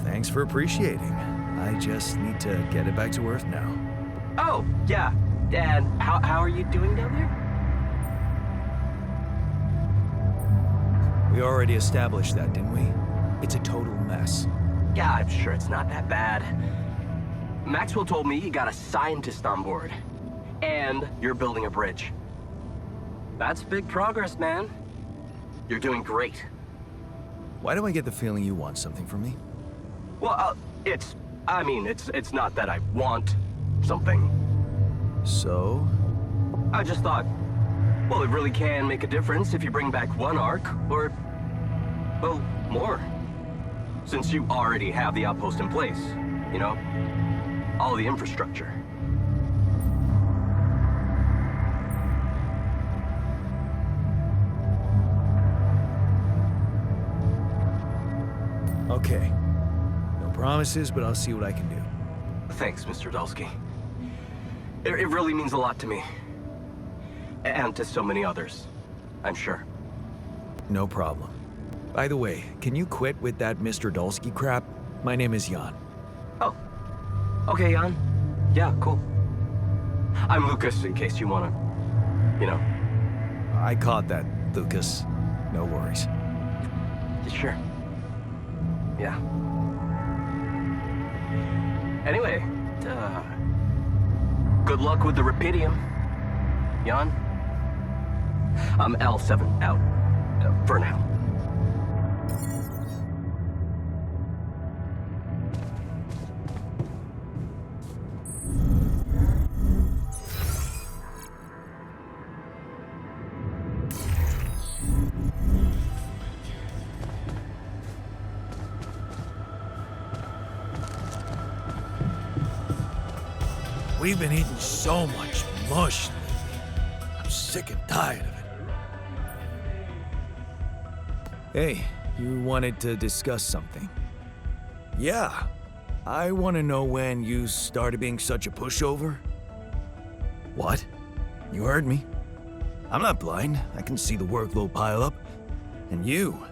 Thanks for appreciating. I just need to get it back to Earth now. Oh, yeah. And how are you doing down there? We already established that, didn't we? It's a total mess. Yeah, I'm sure it's not that bad. Maxwell told me you got a scientist on board. And you're building a bridge. That's big progress, man. You're doing great. Why do I get the feeling you want something from me? Well, it's not that I want something. So? I just thought, well, it really can make a difference if you bring back one arc, or, well, more. Since you already have the outpost in place, you know? All the infrastructure. Okay. No promises, but I'll see what I can do. Thanks, Mr. Dulski. It really means a lot to me. And to so many others, I'm sure. No problem. By the way, can you quit with that Mr. Dulski crap? My name is Jan. Oh. Okay, Jan. Yeah, cool. I'm Lucas, in case you wanna, you know. I caught that, Lucas. No worries. Sure. Yeah. Anyway, good luck with the Rapidium, Jan. I'm L7 out, for now. We've been eating so much mush lately. I'm sick and tired of it. Hey, you wanted to discuss something? Yeah. I want to know when you started being such a pushover. What? You heard me. I'm not blind. I can see the workload pile up. And you,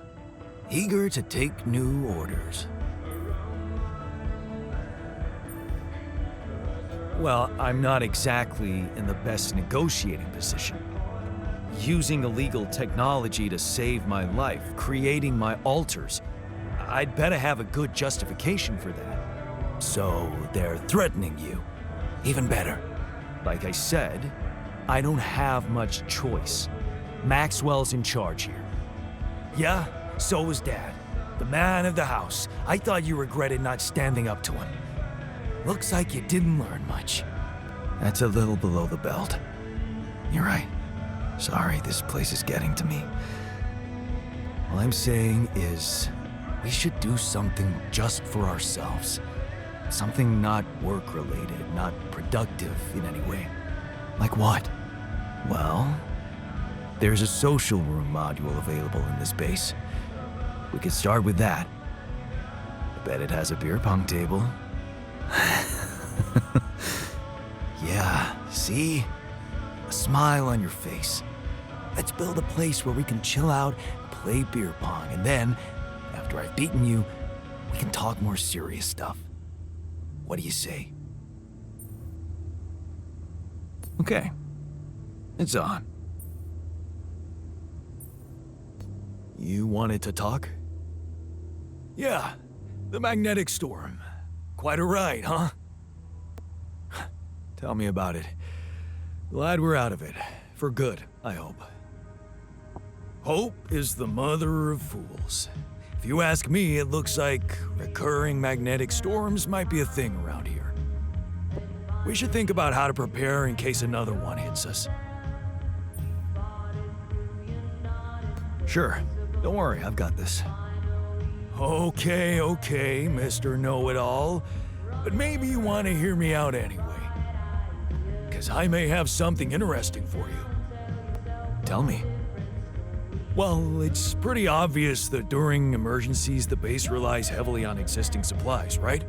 eager to take new orders. Well, I'm not exactly in the best negotiating position. Using illegal technology to save my life, creating my alters. I'd better have a good justification for that. So they're threatening you. Even better. Like I said, I don't have much choice. Maxwell's in charge here. Yeah, so was Dad. The man of the house. I thought you regretted not standing up to him. Looks like you didn't learn much. That's a little below the belt. You're right. Sorry, this place is getting to me. All I'm saying is, we should do something just for ourselves. Something not work-related, not productive in any way. Like what? Well, there's a social room module available in this base. We could start with that. I bet it has a beer pong table. Yeah, see? A smile on your face. Let's build a place where we can chill out and play beer pong, and then, after I've beaten you, we can talk more serious stuff. What do you say? Okay. It's on. You wanted to talk? Yeah, the magnetic storm. Quite a ride, huh? Tell me about it. Glad we're out of it. For good, I hope. Hope is the mother of fools. If you ask me, it looks like recurring magnetic storms might be a thing around here. We should think about how to prepare in case another one hits us. Sure. Don't worry, I've got this. Okay, Mr. Know-It-All. But maybe you want to hear me out anyway. Because I may have something interesting for you. Tell me. Well, it's pretty obvious that during emergencies, the base relies heavily on existing supplies, right?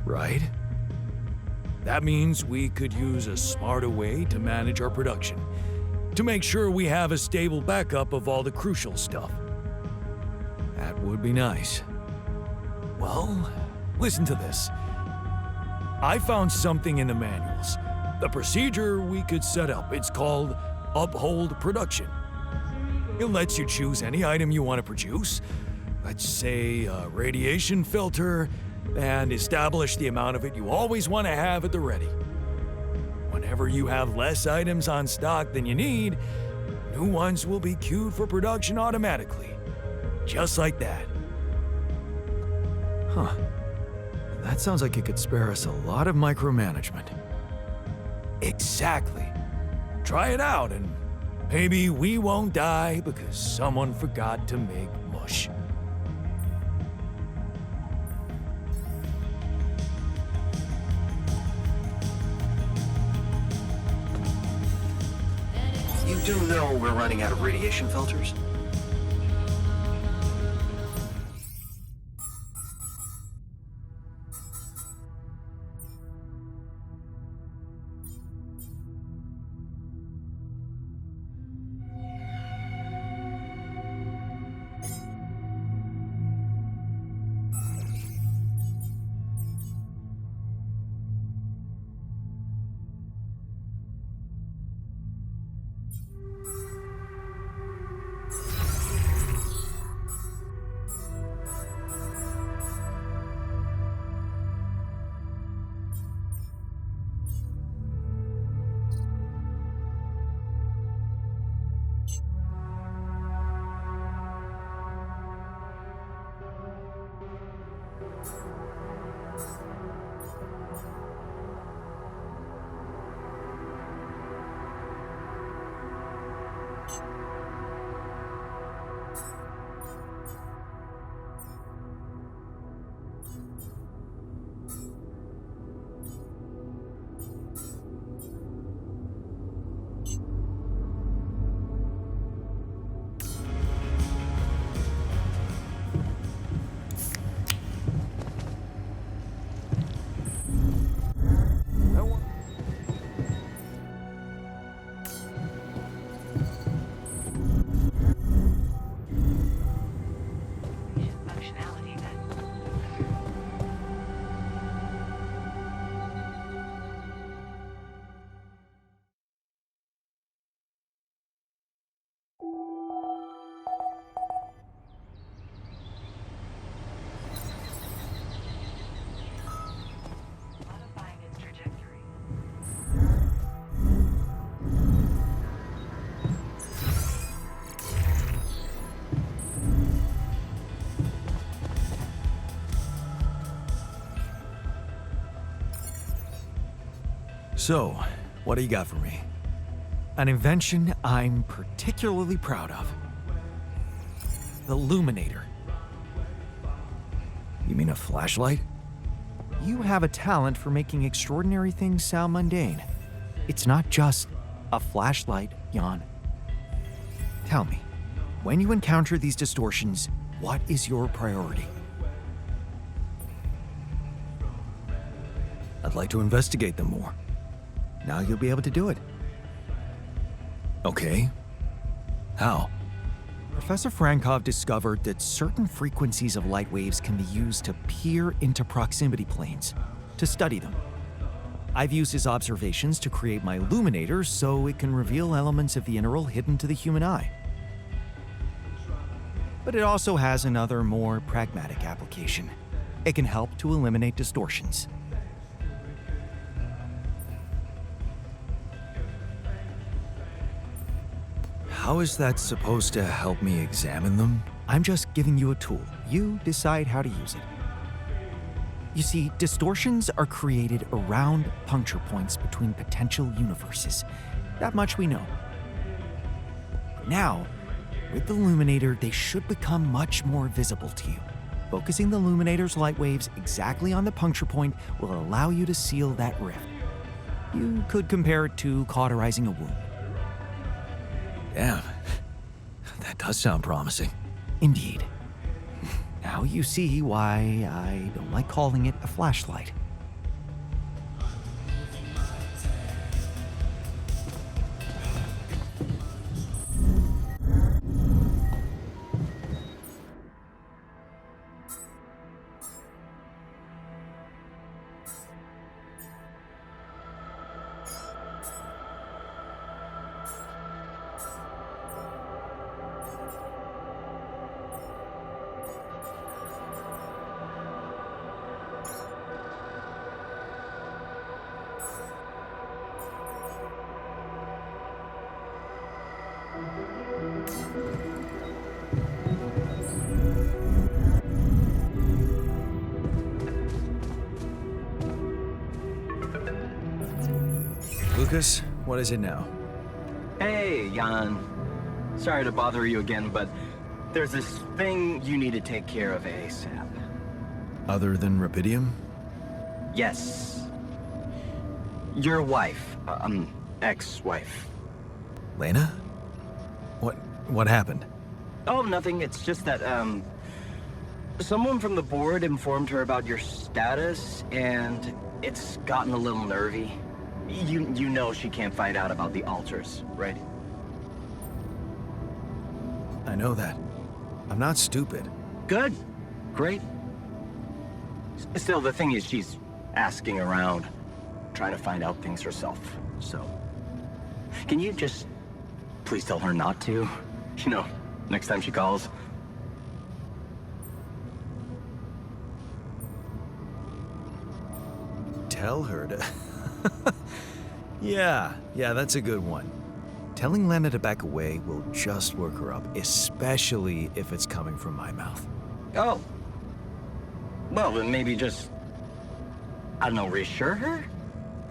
Right? That means we could use a smarter way to manage our production, to make sure we have a stable backup of all the crucial stuff. That would be nice. Well, listen to this. I found something in the manuals. The procedure we could set up. It's called Uphold Production. It lets you choose any item you want to produce. Let's say a radiation filter, and establish the amount of it you always want to have at the ready. Whenever you have less items on stock than you need, new ones will be queued for production automatically. Just like that. Huh. That sounds like it could spare us a lot of micromanagement. Exactly. Try it out and maybe we won't die because someone forgot to make mush. You do know we're running out of radiation filters? Functionality manual. Modifying its trajectory. So, what do you got for me? An invention I'm particularly proud of. The Luminator. You mean a flashlight? You have a talent for making extraordinary things sound mundane. It's not just a flashlight, Jan. Tell me, when you encounter these distortions, what is your priority? I'd like to investigate them more. Now you'll be able to do it. Okay. How? Professor Frankov discovered that certain frequencies of light waves can be used to peer into proximity planes, to study them. I've used his observations to create my illuminator so it can reveal elements of the interval hidden to the human eye. But it also has another, more pragmatic application. It can help to eliminate distortions. How is that supposed to help me examine them? I'm just giving you a tool. You decide how to use it. You see, distortions are created around puncture points between potential universes. That much we know. Now, with the illuminator, they should become much more visible to you. Focusing the illuminator's light waves exactly on the puncture point will allow you to seal that rift. You could compare it to cauterizing a wound. Damn. That does sound promising. Indeed. Now you see why I don't like calling it a flashlight. Lucas, what is it now? Hey, Jan. Sorry to bother you again, but there's this thing you need to take care of ASAP. Other than Rapidium? Yes. Your wife, ex-wife. Lena? What happened? Oh, nothing. It's just that, someone from the board informed her about your status, and it's gotten a little nervy. You know she can't find out about the altars, right? I know that. I'm not stupid. Good. Great. Still, the thing is, she's asking around, trying to find out things herself, so... Can you just please tell her not to? You know, next time she calls. Tell her to... Yeah, that's a good one. Telling Lena to back away will just work her up, especially if it's coming from my mouth. Oh. Well, then maybe just... I don't know, reassure her?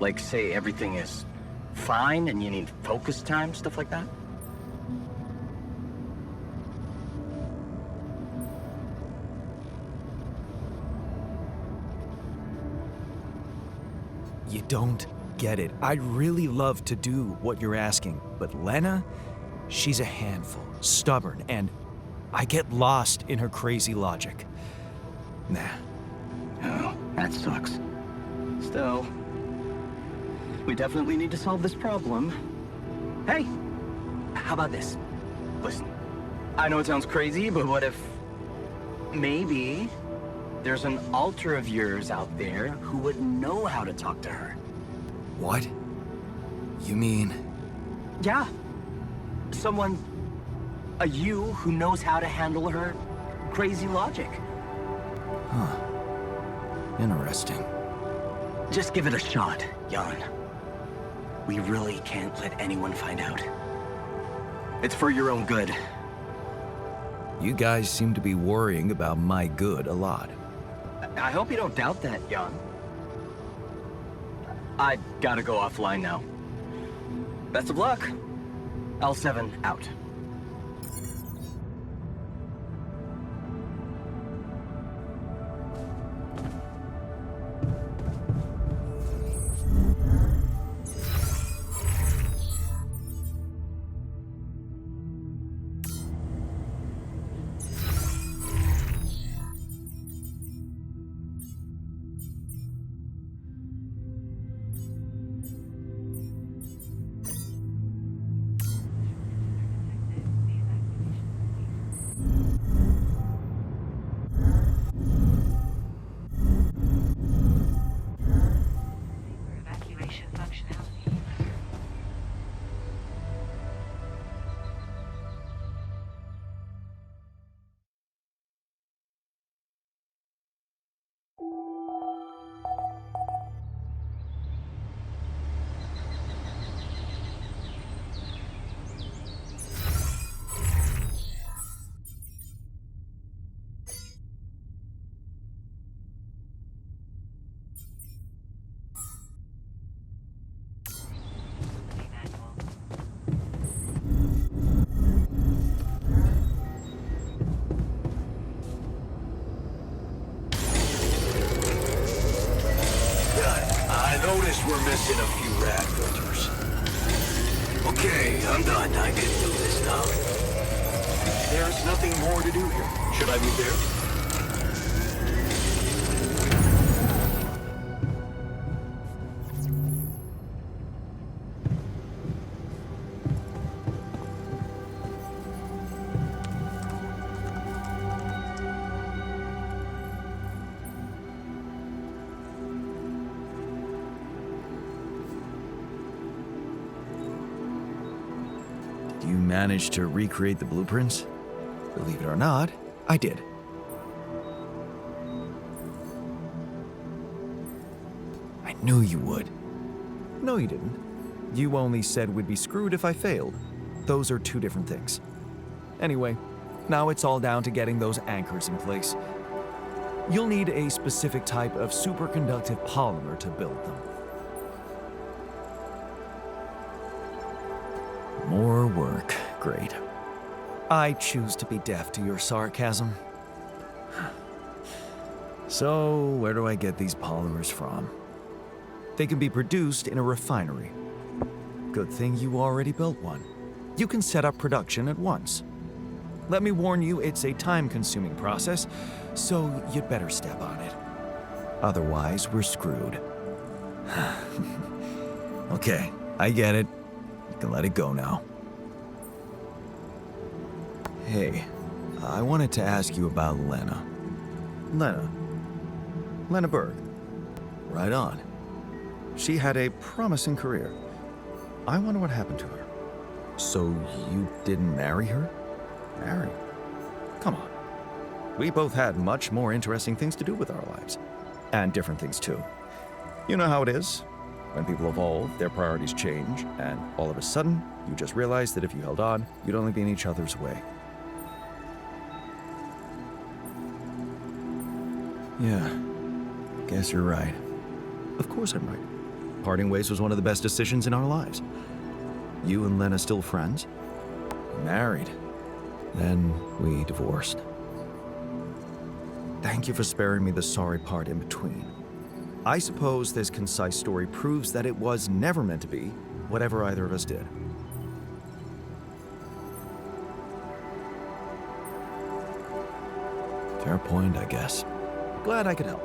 Like, say everything is fine and you need focus time, stuff like that? You don't get it. I'd really love to do what you're asking, but Lena, she's a handful, stubborn, and I get lost in her crazy logic. Nah. Oh, that sucks. Still, we definitely need to solve this problem. Hey, how about this? Listen, I know it sounds crazy, but what if maybe there's an alter of yours out there who would know how to talk to her? What? You mean... Yeah. Someone, a you who knows how to handle her crazy logic. Huh. Interesting. Just give it a shot, Jan. We really can't let anyone find out. It's for your own good. You guys seem to be worrying about my good a lot. I hope you don't doubt that, Jan. I gotta go offline now. Best of luck. L7 out. Notice we're missing a few rad filters. Okay, I'm done. I can do this now. There's nothing more to do here. Should I move there? You managed to recreate the blueprints? Believe it or not, I did. I knew you would. No, you didn't. You only said we'd be screwed if I failed. Those are two different things. Anyway, now it's all down to getting those anchors in place. You'll need a specific type of superconductive polymer to build them. More work. Great. I choose to be deaf to your sarcasm. So, where do I get these polymers from? They can be produced in a refinery. Good thing you already built one. You can set up production at once. Let me warn you, it's a time-consuming process, so you'd better step on it. Otherwise, we're screwed. Okay, I get it. You can let it go now. Hey, I wanted to ask you about Lena. Lena Berg. Right on. She had a promising career. I wonder what happened to her. So you didn't marry her? Marry? Come on. We both had much more interesting things to do with our lives. And different things, too. You know how it is. When people evolve, their priorities change, and all of a sudden, you just realize that if you held on, you'd only be in each other's way. Yeah, guess you're right. Of course I'm right. Parting ways was one of the best decisions in our lives. You and Lena still friends? Married. Then we divorced. Thank you for sparing me the sorry part in between. I suppose this concise story proves that it was never meant to be whatever either of us did. Fair point, I guess. Glad I could help.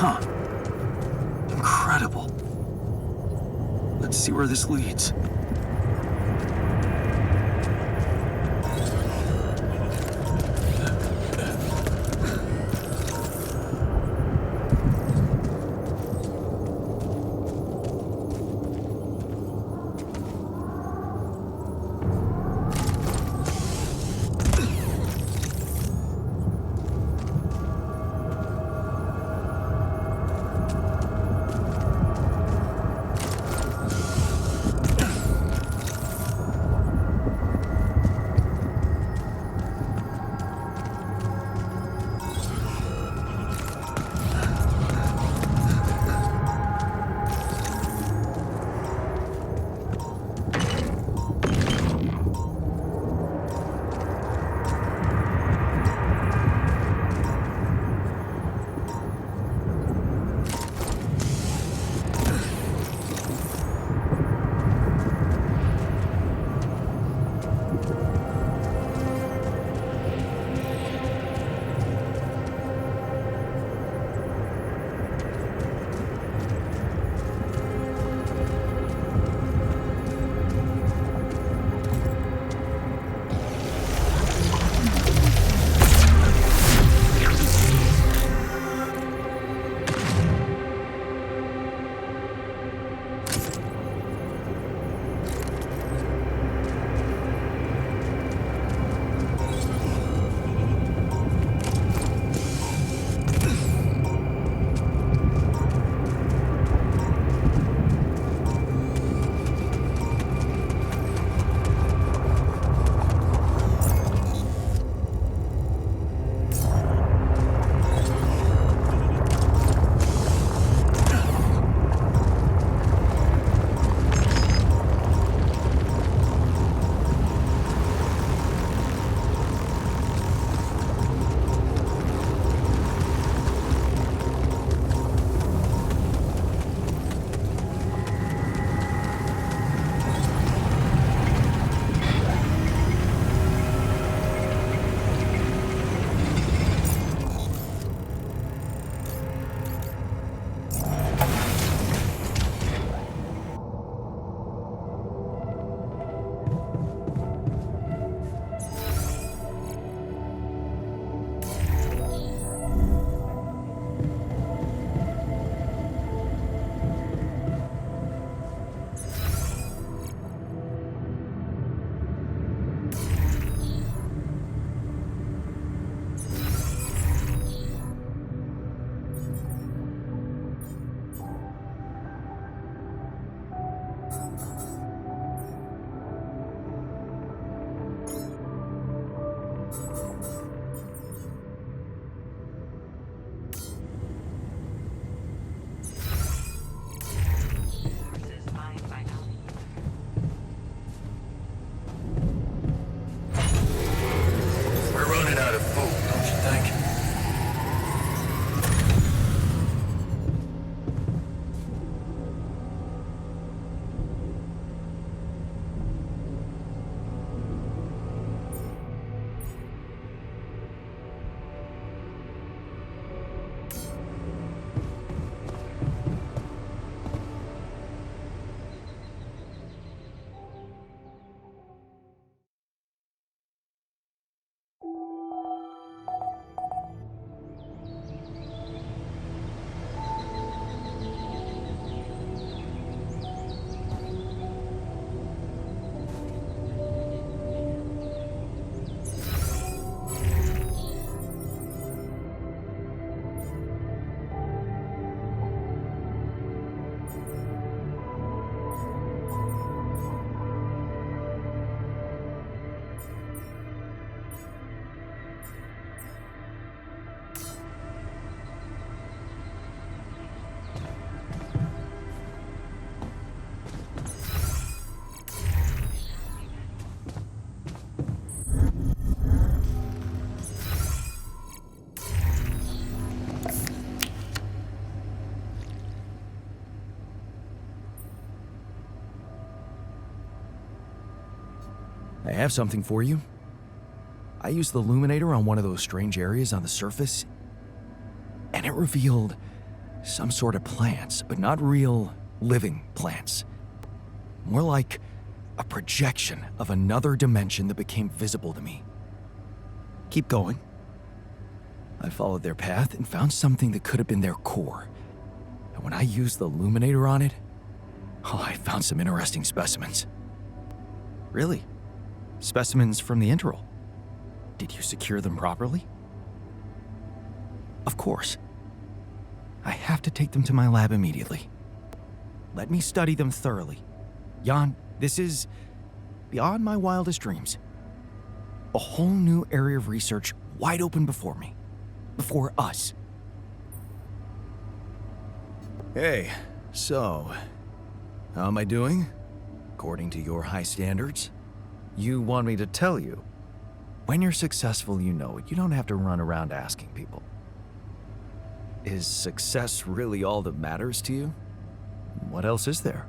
Huh. Incredible. Let's see where this leads. I have something for you. I used the illuminator on one of those strange areas on the surface, and it revealed some sort of plants, but not real living plants. More like a projection of another dimension that became visible to me. Keep going. I followed their path and found something that could have been their core. And when I used the illuminator on it, I found some interesting specimens. Really? Specimens from the interval? Did you secure them properly? Of course. I have to take them to my lab immediately. Let me study them thoroughly. Jan, this is beyond my wildest dreams. A whole new area of research wide open before me. Before us. Hey, so, how am I doing? According to your high standards? You want me to tell you? When you're successful, you know it. You don't have to run around asking people. Is success really all that matters to you? What else is there?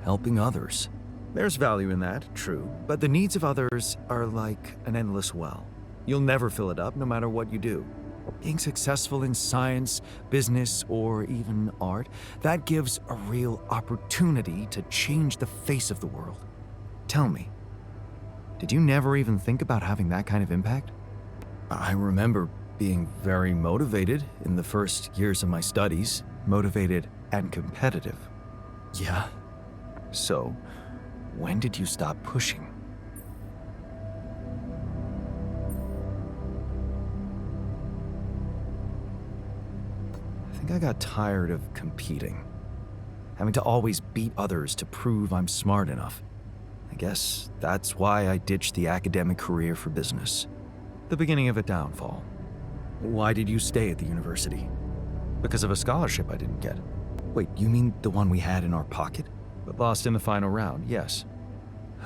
Helping others. There's value in that, true, but the needs of others are like an endless well. You'll never fill it up no matter what you do. Being successful in science, business, or even art, that gives a real opportunity to change the face of the world. Tell me, did you never even think about having that kind of impact? I remember being very motivated in the first years of my studies, motivated and competitive. Yeah. So, when did you stop pushing? I think I got tired of competing, having to always beat others to prove I'm smart enough. I guess that's why I ditched the academic career for business. The beginning of a downfall. Why did you stay at the university? Because of a scholarship I didn't get. Wait, you mean the one we had in our pocket? But lost in the final round, yes.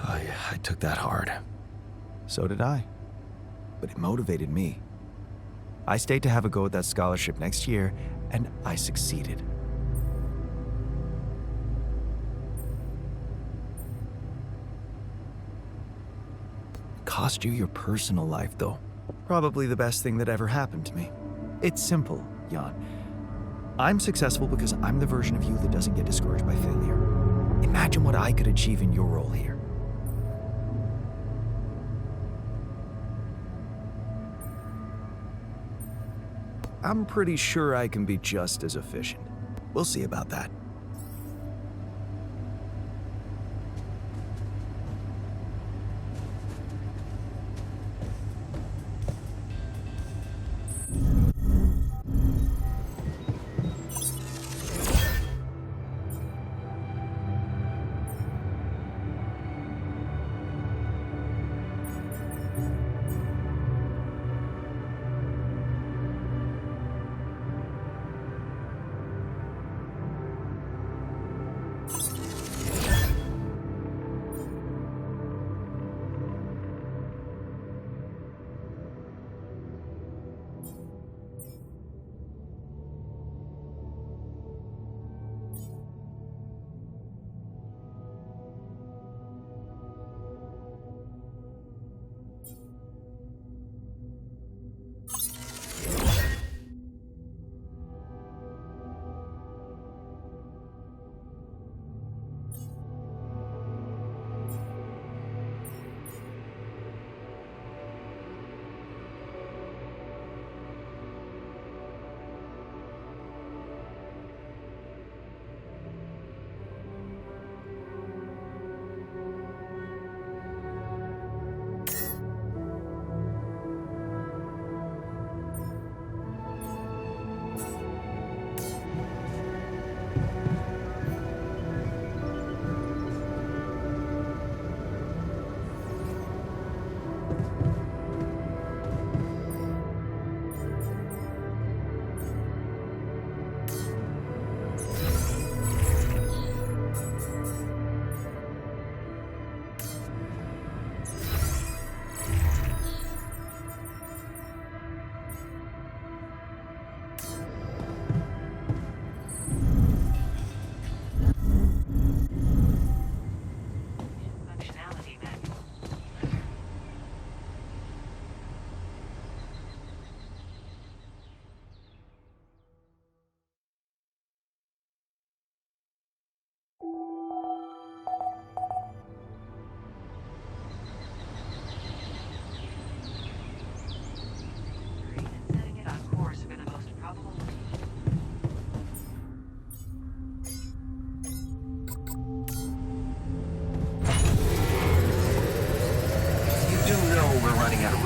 Oh yeah, I took that hard. So did I. But it motivated me. I stayed to have a go at that scholarship next year, and I succeeded. Cost you your personal life, though. Probably the best thing that ever happened to me. It's simple, Jan. I'm successful because I'm the version of you that doesn't get discouraged by failure. Imagine what I could achieve in your role here. I'm pretty sure I can be just as efficient. We'll see about that.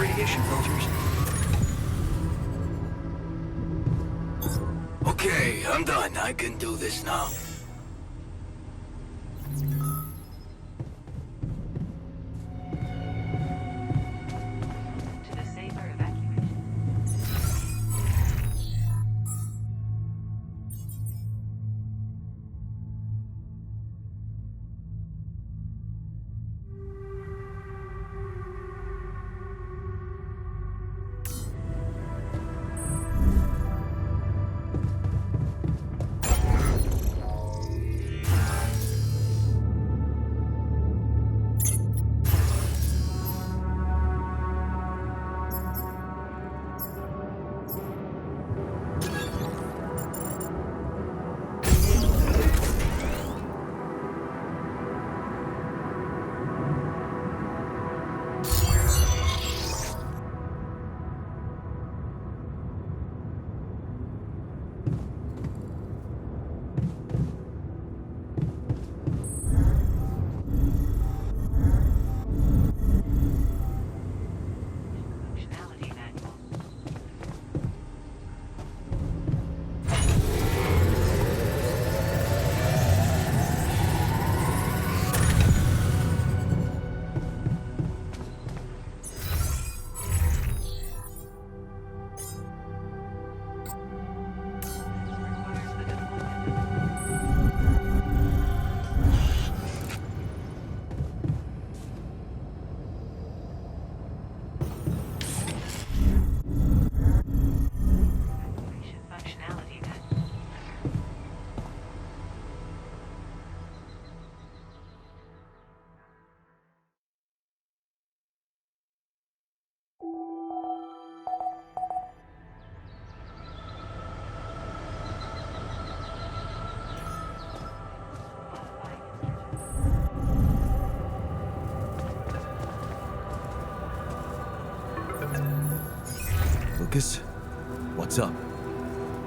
radiation filters? Okay, I'm done. I can do this now. To the safer evacuation. Functionality manual. Requires the deployment. Evacuation functionality manual. Modifying instructions. Lucas, what's up?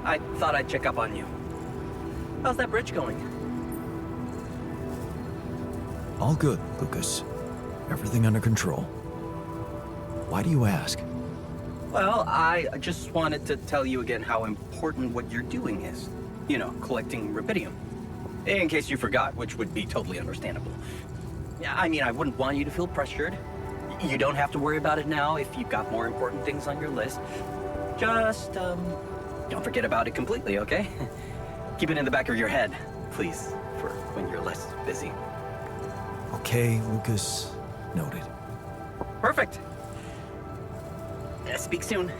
I thought I'd check up on you. How's that bridge going? All good, Lucas. Everything under control. Why do you ask? Well, I just wanted to tell you again how important what you're doing is. You know, collecting rubidium. In case you forgot, which would be totally understandable. Yeah, I mean, I wouldn't want you to feel pressured. You don't have to worry about it now if you've got more important things on your list. Just, don't forget about it completely, okay? Keep it in the back of your head, please, for when you're less busy. Okay, Lucas. Noted. Perfect. Speak soon.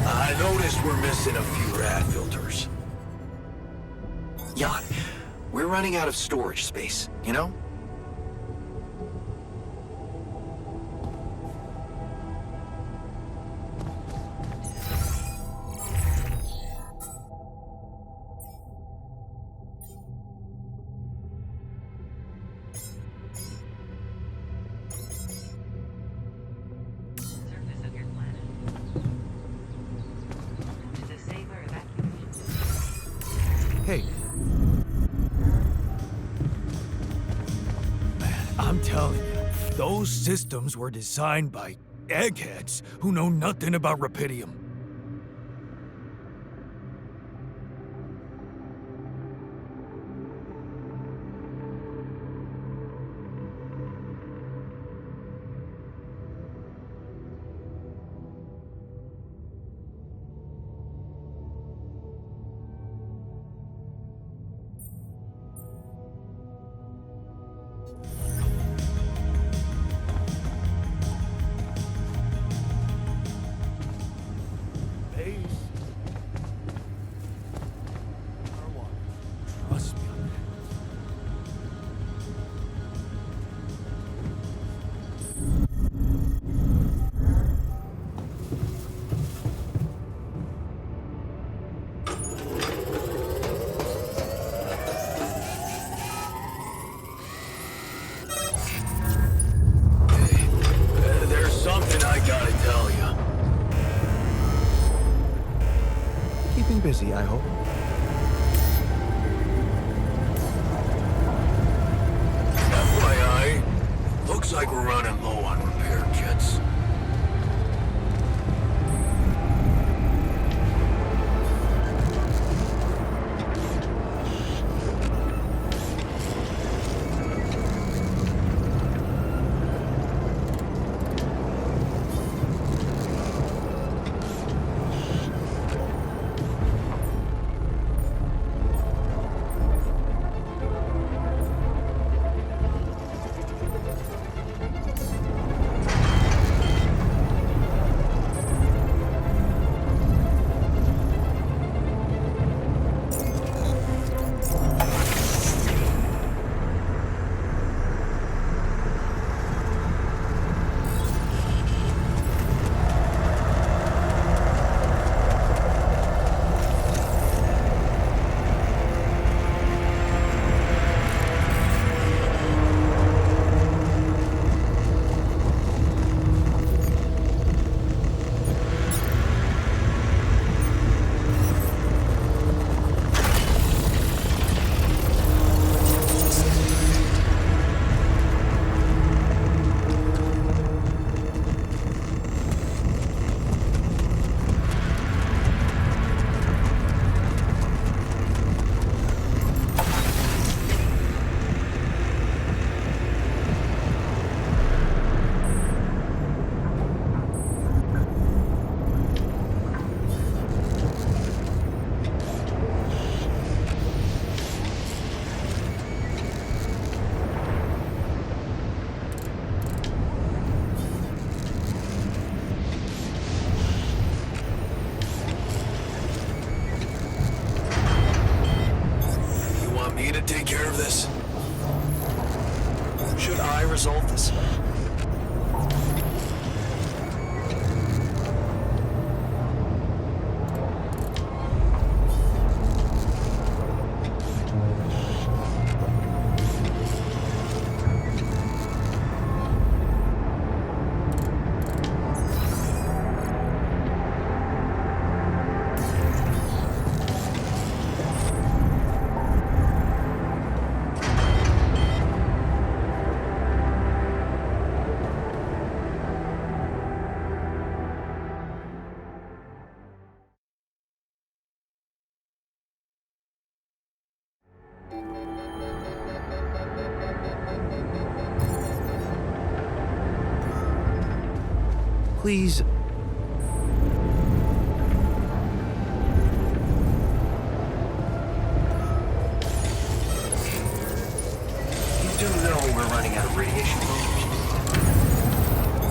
I noticed we're missing a few rad filters. Jan, we're running out of storage space, you know? Hey. Man, I'm telling you, those systems were designed by eggheads who know nothing about Rapidium. Trust me on that. There's something I gotta tell you. Keeping busy, I hope. FYI, looks like we're running low on repair kits. Take care of this. Should I resolve this? Please. You do know we're running out of radiation filters.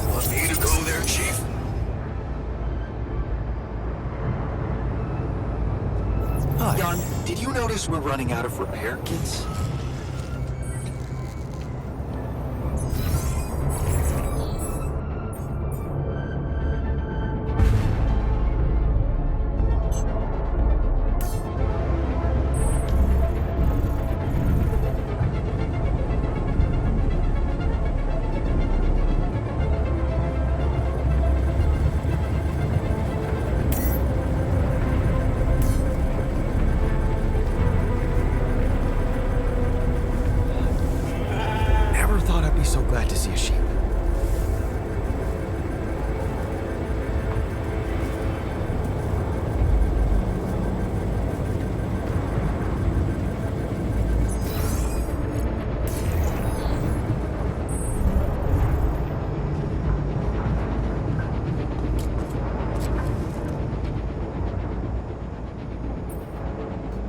Want me to go there, Chief? Hi. Jan, did you notice we're running out of repair kits? see a sheep.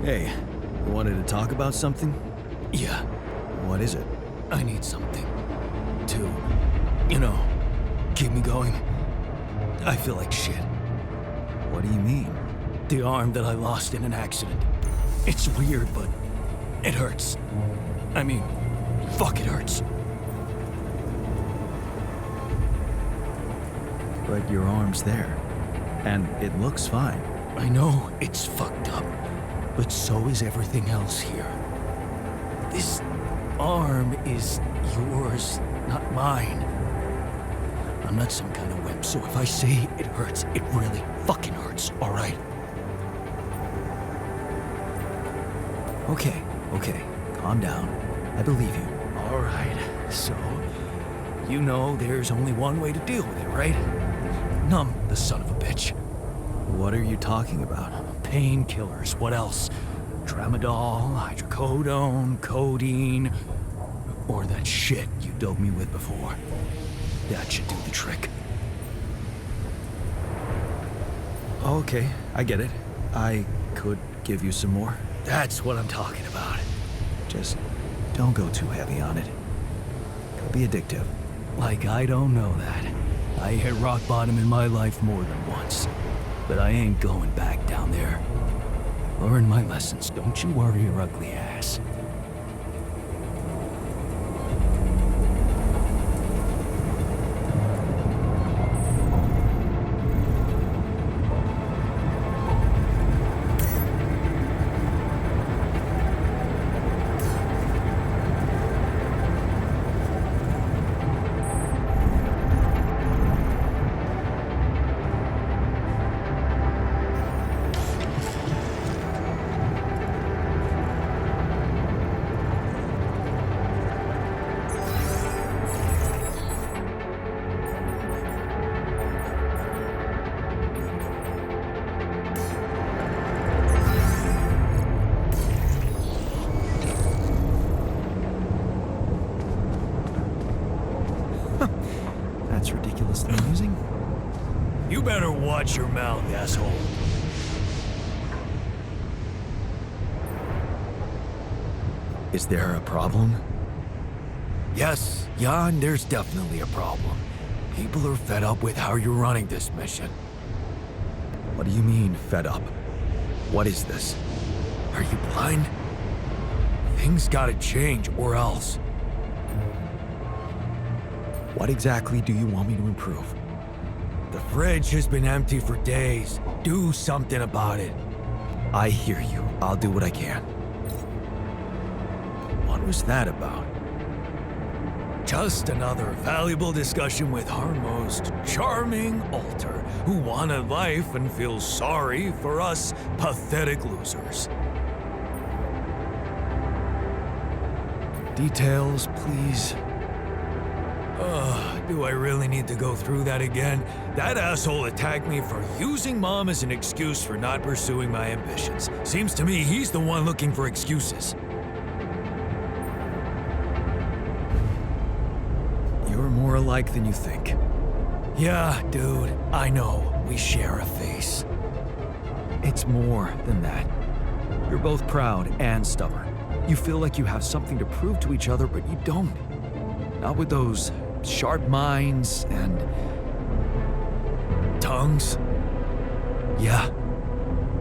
Hey, you wanted to talk about something? Yeah, What is it? I need something to, keep me going. I feel like shit. What do you mean? The arm that I lost in an accident. It's weird, but it hurts. I mean, fuck, it hurts. But your arm's there. And it looks fine. I know it's fucked up, but so is everything else here. This arm is yours, not mine. I'm not some kind of wimp, so if I say it hurts, it really fucking hurts, alright? Okay, calm down. I believe you. Alright, so you know there's only one way to deal with it, right? Numb the son of a bitch. What are you talking about? Painkillers, what else? Tramadol, hydrocodone, codeine, or that shit you doped me with before. That should do the trick. Okay, I get it. I could give you some more. That's what I'm talking about. Just don't go too heavy on it. Could be addictive. Like I don't know that. I hit rock bottom in my life more than once. But I ain't going back down there. Learn my lessons, don't you worry your ugly ass. That's ridiculously amusing. You better watch your mouth, asshole. Is there a problem? Yes, Jan, there's definitely a problem. People are fed up with how you're running this mission. What do you mean, fed up? What is this? Are you blind? Things gotta change, or else. What exactly do you want me to improve? The fridge has been empty for days. Do something about it. I hear you. I'll do what I can. What was that about? Just another valuable discussion with our most charming alter, who wanted life and feels sorry for us pathetic losers. Details, please. Do I really need to go through that again? That asshole attacked me for using Mom as an excuse for not pursuing my ambitions. Seems to me he's the one looking for excuses. You're more alike than you think. Yeah, dude, I know. We share a face. It's more than that. You're both proud and stubborn. You feel like you have something to prove to each other, but you don't. Not with those sharp minds and Tongues? yeah.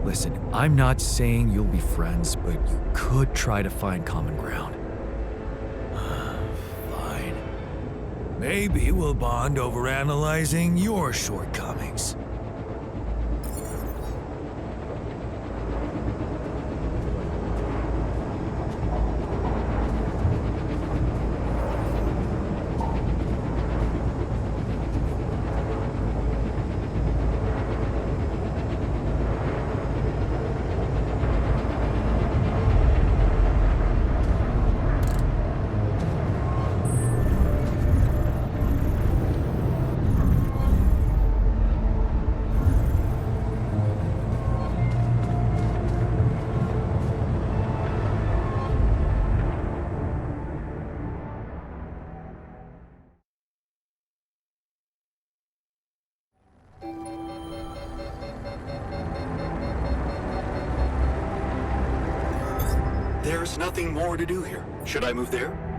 Listen, I'm not saying you'll be friends, but you could try to find common ground. Fine. Maybe we'll bond over analyzing your shortcomings. There's nothing more to do here. Should I move there?